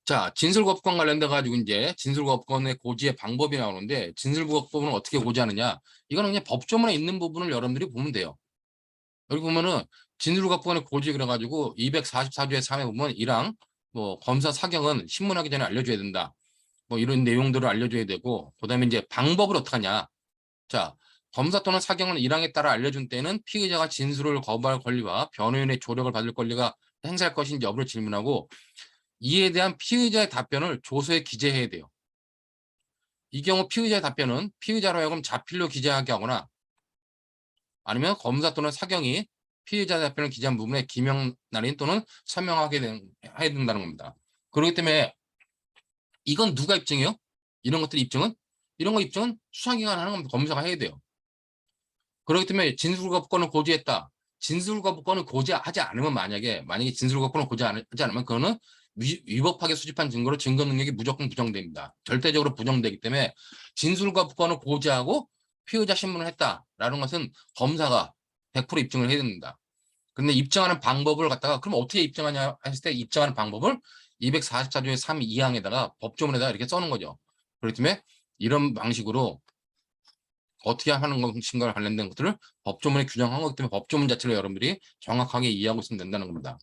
자, 진술거부권 관련돼 가지고 이제 진술거부권의 고지의 방법이 나오는데, 진술거부권은 어떻게 고지하느냐? 이거는 그냥 법조문에 있는 부분을 여러분들이 보면 돼요. 여기 보면은 진술거부권의 고지 그래가지고 244조의 3에 보면 1항 뭐 검사 사경은 신문하기 전에 알려줘야 된다. 뭐 이런 내용들을 알려줘야 되고, 그다음에 이제 방법을 어떻게 하냐? 자, 검사 또는 사경은 1항에 따라 알려준 때는 피의자가 진술을 거부할 권리와 변호인의 조력을 받을 권리가 행사할 것인지 여부를 질문하고, 이에 대한 피의자의 답변을 조서에 기재해야 돼요. 이 경우 피의자의 답변은 피의자로 하여금 자필로 기재하게 하거나, 아니면 검사 또는 사경이 피의자 답변을 기재한 부분에 기명 날인 또는 서명하게 해야 된다는 겁니다. 그렇기 때문에 이건 누가 입증해요? 이런 것들 입증은? 이런 거 입증은 수사기관 하는 겁니다. 검사가 해야 돼요. 그렇기 때문에 진술거부권을 고지했다. 진술거부권을 고지하지 않으면 만약에 진술거부권을 고지하지 않으면 그거는 위법하게 수집한 증거로 증거 능력이 무조건 부정됩니다. 절대적으로 부정되기 때문에 진술거부권을 고지하고 피의자 신문을 했다라는 것은 검사가 100% 입증을 해야 됩니다. 그런데 입증하는 방법을 갖다가 그럼 어떻게 입증하냐 했을 때 입증하는 방법을 244조의 3 2항에다가 법조문에다가 이렇게 써놓은 거죠. 그렇기 때문에 이런 방식으로 어떻게 하는 것인가 관련된 것들을 법조문에 규정한 거기 때문에 법조문 자체를 여러분들이 정확하게 이해하고 있으면 된다는 겁니다.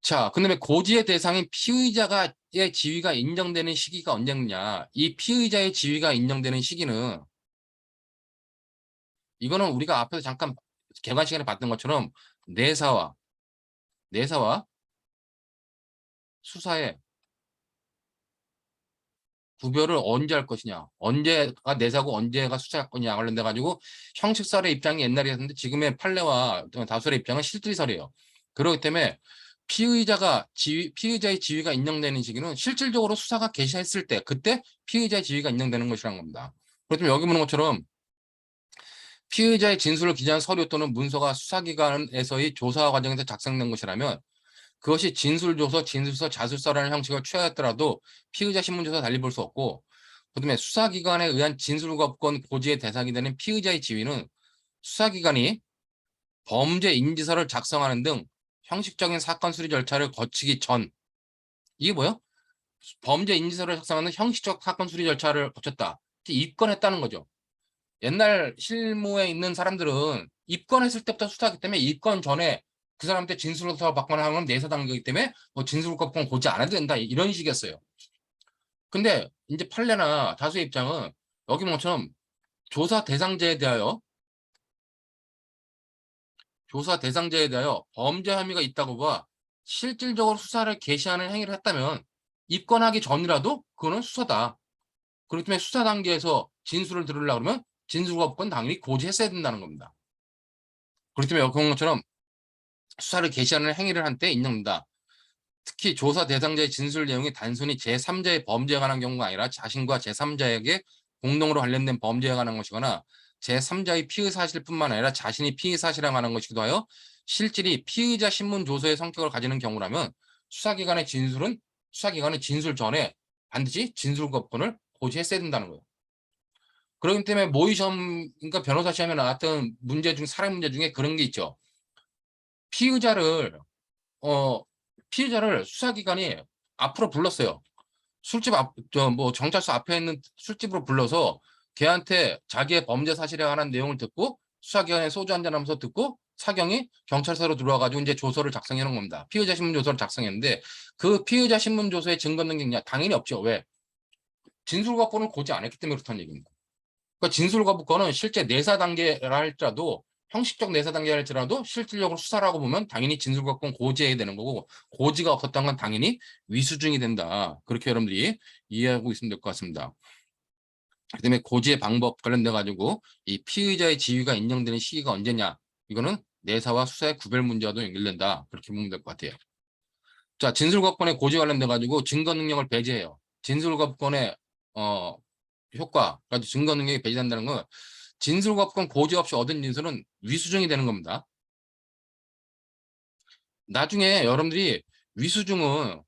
자, 그다음에 고지의 대상인 피의자의 지위가 인정되는 시기가 언제냐? 이 피의자의 지위가 인정되는 시기는 이거는 우리가 앞에서 잠깐 개관 시간에 봤던 것처럼 내사와 수사의 구별을 언제 할 것이냐, 언제가 내사고 언제가 수사건이냐 관련돼 가지고 형식설의 입장이 옛날이었는데 지금의 판례와 다수의 입장은 실질설이에요. 그렇기 때문에 피의자의 지위가 인정되는 시기는 실질적으로 수사가 개시했을 때, 그때 피의자의 지위가 인정되는 것이라는 겁니다. 그렇다면 여기 보는 것처럼 피의자의 진술을 기재한 서류 또는 문서가 수사기관에서의 조사 과정에서 작성된 것이라면 그것이 진술조서, 진술서, 자술서라는 형식을 취하였더라도 피의자 신문조사 달리 볼 수 없고, 그다음에 수사기관에 의한 진술거부권 고지의 대상이 되는 피의자의 지위는 수사기관이 범죄 인지서를 작성하는 등 형식적인 사건 수리 절차를 거치기 전, 이게 뭐예요? 범죄 인지서를 작성하는 형식적 사건 수리 절차를 거쳤다. 입건했다는 거죠. 옛날 실무에 있는 사람들은 입건했을 때부터 수사하기 때문에 입건 전에 그 사람한테 진술서를 받거나 하면 내사 단계이기 때문에 뭐 진술거부권 고지 안 해도 된다, 이런 식이었어요. 근데 이제 판례나 다수의 입장은 여기 본 것처럼 조사 대상자에 대하여 범죄 혐의가 있다고 봐 실질적으로 수사를 개시하는 행위를 했다면 입건하기 전이라도 그거는 수사다. 그렇기 때문에 수사 단계에서 진술을 들으려고 그러면 진술거부권 당연히 고지했어야 된다는 겁니다. 그렇기 때문에 그런 것처럼 수사를 개시하는 행위를 한 때 인정된다. 특히 조사 대상자의 진술 내용이 단순히 제3자의 범죄에 관한 경우가 아니라 자신과 제3자에게 공동으로 관련된 범죄에 관한 것이거나 제3자의 피의 사실뿐만 아니라 자신이 피의 사실에 관한 것이기도 하여 실질이 피의자 신문 조서의 성격을 가지는 경우라면 수사기관의 진술 전에 반드시 진술거부권을 고지했어야 된다는 거예요. 그렇기 때문에 모의시험, 그러니까 변호사 시험에 나왔던 문제 중 사례 문제 중에 그런 게 있죠. 피의자를 수사기관이 앞으로 불렀어요. 경찰서 앞에 있는 술집으로 불러서 걔한테 자기의 범죄 사실에 관한 내용을 듣고 수사기관에 소주 한잔 하면서 듣고 사경이 경찰서로 들어와가지고 이제 조서를 작성해 놓은 겁니다. 피의자 신문 조서를 작성했는데 그 피의자 신문 조서에 증거 능력이냐? 당연히 없죠. 왜? 진술거부권을 고지 안 했기 때문에 그렇다는 얘기입니다. 그러니까 진술거부권은 실제 내사 단계라 할지라도 형식적 내사 단계라 할지라도 실질적으로 수사라고 보면 당연히 진술거부권 고지해야 되는 거고, 고지가 없었던 건 당연히 위수중이 된다. 그렇게 여러분들이 이해하고 있으면 될 것 같습니다. 그다음에 고지의 방법 관련돼 가지고 이 피의자의 지위가 인정되는 시기가 언제냐, 이거는 내사와 수사의 구별 문제와도 연결된다. 그렇게 보면 될 것 같아요. 자, 진술거부권의 고지 관련돼 가지고 증거 능력을 배제해요. 진술거부권의 효과, 그러니까 증거 능력이 배제된다는 건 진술거부권 고지 없이 얻은 진술은 위수중이 되는 겁니다. 나중에 여러분들이 위수중은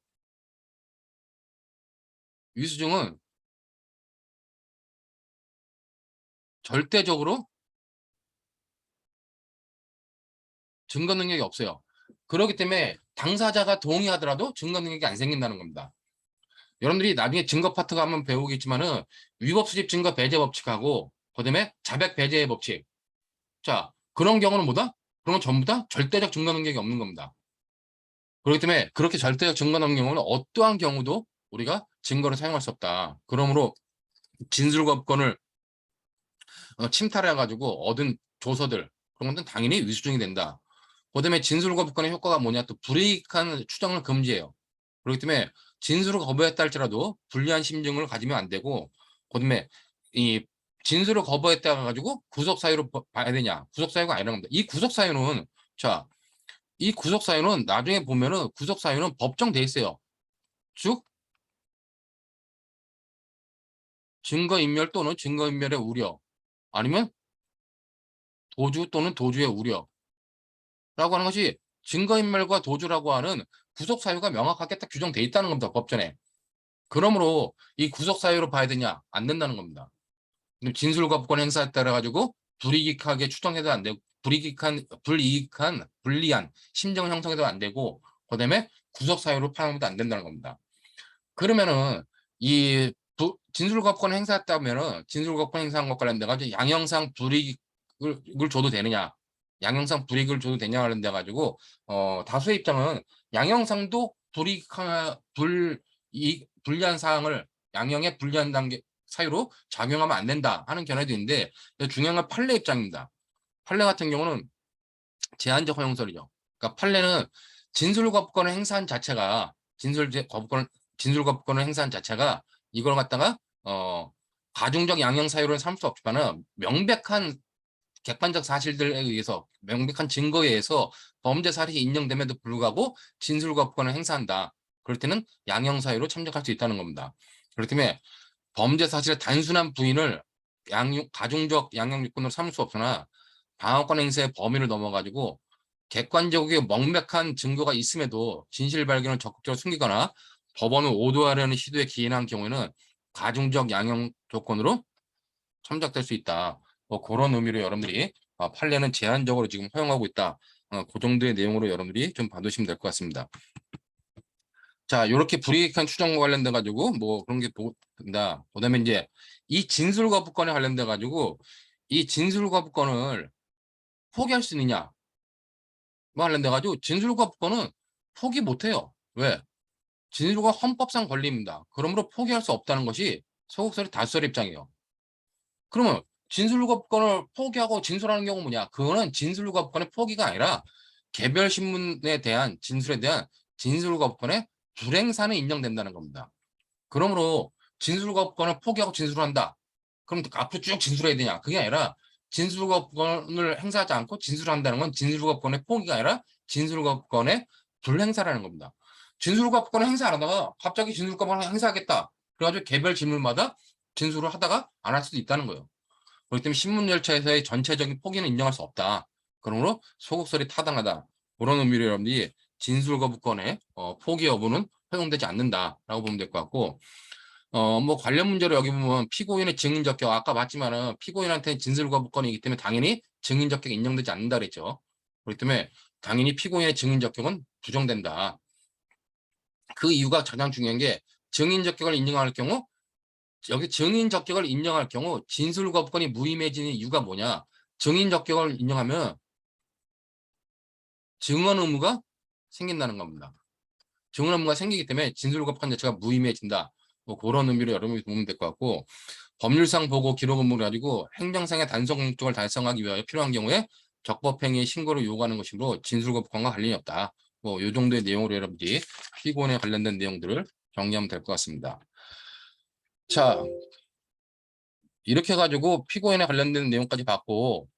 절대적으로 증거 능력이 없어요. 그렇기 때문에 당사자가 동의하더라도 증거 능력이 안 생긴다는 겁니다. 여러분들이 나중에 증거 파트가 한번 배우겠지만은 위법 수집 증거 배제 법칙하고 그다음에 자백 배제의 법칙. 자, 그런 경우는 뭐다? 그러면 전부 다 절대적 증거 능력이 없는 겁니다. 그렇기 때문에 그렇게 절대적 증거 능력은 어떠한 경우도 우리가 증거를 사용할 수 없다. 그러므로 진술거부권을 침탈해가지고 얻은 조서들, 그런 것들은 당연히 위수중이 된다. 그다음에 진술거부권의 효과가 뭐냐? 또 불이익한 추정을 금지해요. 그렇기 때문에 진술을 거부했다 할지라도 불리한 심증을 가지면 안 되고, 그다음에 이 진술을 거부했다 가지고 구속 사유로 봐야 되냐? 구속 사유가 아니라는 겁니다. 이 구속 사유는 나중에 보면은 구속 사유는 법정돼 있어요. 즉 증거인멸 또는 증거인멸의 우려, 아니면 도주 또는 도주의 우려라고 하는 것이 증거인멸과 도주라고 하는 구속 사유가 명확하게 딱 규정돼 있다는 겁니다. 법전에. 그러므로 이 구속 사유로 봐야 되냐? 안 된다는 겁니다. 진술거부권 행사에 따라 가지고 불이익하게 추정해도 안 되고, 불리한 심정 형성해도 안 되고, 그다음에 구속 사유로 판단해도 안 된다는 겁니다. 그러면은 이 진술거부권 행사했다면은 진술거부권 행사한 것 관련돼 가지고 양형상 불이익을 줘도 되느냐? 양형상 불이익을 줘도 되냐 관련돼 가지고 다수의 입장은 양형상도 불리한 사항을 양형의 불리한 단계 사유로 작용하면 안 된다 하는 견해도 있는데, 중요한 건 판례 입장입니다. 판례 같은 경우는 제한적 허용설이죠. 그러니까 판례는 진술거부권을 행사한 자체가 이걸 갖다가 가중적 양형 사유를 삼을 수 없지만은 명백한 객관적 사실들에 의해서 명백한 증거에 의해서 범죄 사실이 인정됨에도 불구하고 진술 거부권을 행사한다. 그럴 때는 양형 사유로 참작할 수 있다는 겁니다. 그렇기 때문에 범죄 사실의 단순한 부인을 가중적 양형 요건으로 삼을 수 없으나 방어권 행사의 범위를 넘어가지고 객관적이고 명백한 증거가 있음에도 진실 발견을 적극적으로 숨기거나 법원을 오도하려는 시도에 기인한 경우에는 가중적 양형 조건으로 참작될 수 있다. 뭐 그런 의미로 여러분들이 판례는 제한적으로 지금 허용하고 있다. 그 정도의 내용으로 여러분들이 좀 봐두시면 될 것 같습니다. 자, 이렇게 불이익한 추정과 관련돼 가지고 뭐 그런 게 된다. 그다음에 이제 이 진술 거부권에 관련돼 가지고 이 진술 거부권을 포기할 수 있느냐? 뭐 관련돼 가지고 진술 거부권은 포기 못 해요. 왜? 진술과 헌법상 권리입니다. 그러므로 포기할 수 없다는 것이 소극설의 다수설의 입장이에요. 그러면 진술거부권을 포기하고 진술하는 경우 뭐냐? 그거는 진술거부권의 포기가 아니라 개별 신문에 대한 진술에 대한 진술거부권의 불행사는 인정된다는 겁니다. 그러므로 진술거부권을 포기하고 진술한다. 그럼 앞으로 쭉 진술해야 되냐? 그게 아니라 진술거부권을 행사하지 않고 진술한다는 건 진술거부권의 포기가 아니라 진술거부권의 불행사라는 겁니다. 진술거부권을 행사 안 하다가 갑자기 진술거부권을 행사하겠다. 그래가지고 개별 질문마다 진술을 하다가 안 할 수도 있다는 거예요. 그렇기 때문에 신문 절차에서의 전체적인 포기는 인정할 수 없다. 그러므로 소극설이 타당하다. 그런 의미로 여러분들이 진술 거부권의 포기 여부는 허용되지 않는다라고 보면 될 것 같고, 뭐 관련 문제로 여기 보면 피고인의 증인 적격 아까 봤지만은 피고인한테 진술 거부권이기 때문에 당연히 증인 적격이 인정되지 않는다 그랬죠. 그렇기 때문에 당연히 피고인의 증인 적격은 부정된다. 그 이유가 가장 중요한 게 증인 적격을 인정할 경우 여기 증인 적격을 인정할 경우 진술 거부권이 무의미해지는 이유가 뭐냐? 증인 적격을 인정하면 증언 의무가 생긴다는 겁니다. 증언 의무가 생기기 때문에 진술 거부권 자체가 무의미해진다. 뭐 그런 의미로 여러분이 보면 될 것 같고, 법률상 보고 기록 의무를 가지고 행정상의 단속 목적을 달성하기 위하여 필요한 경우에 적법행위의 신고를 요구하는 것이므로 진술 거부권과 관련이 없다. 뭐 이 정도의 내용으로 여러분들이 피고인에 관련된 내용들을 정리하면 될 것 같습니다. 자, 이렇게 해가지고 피고인에 관련된 내용까지 봤고,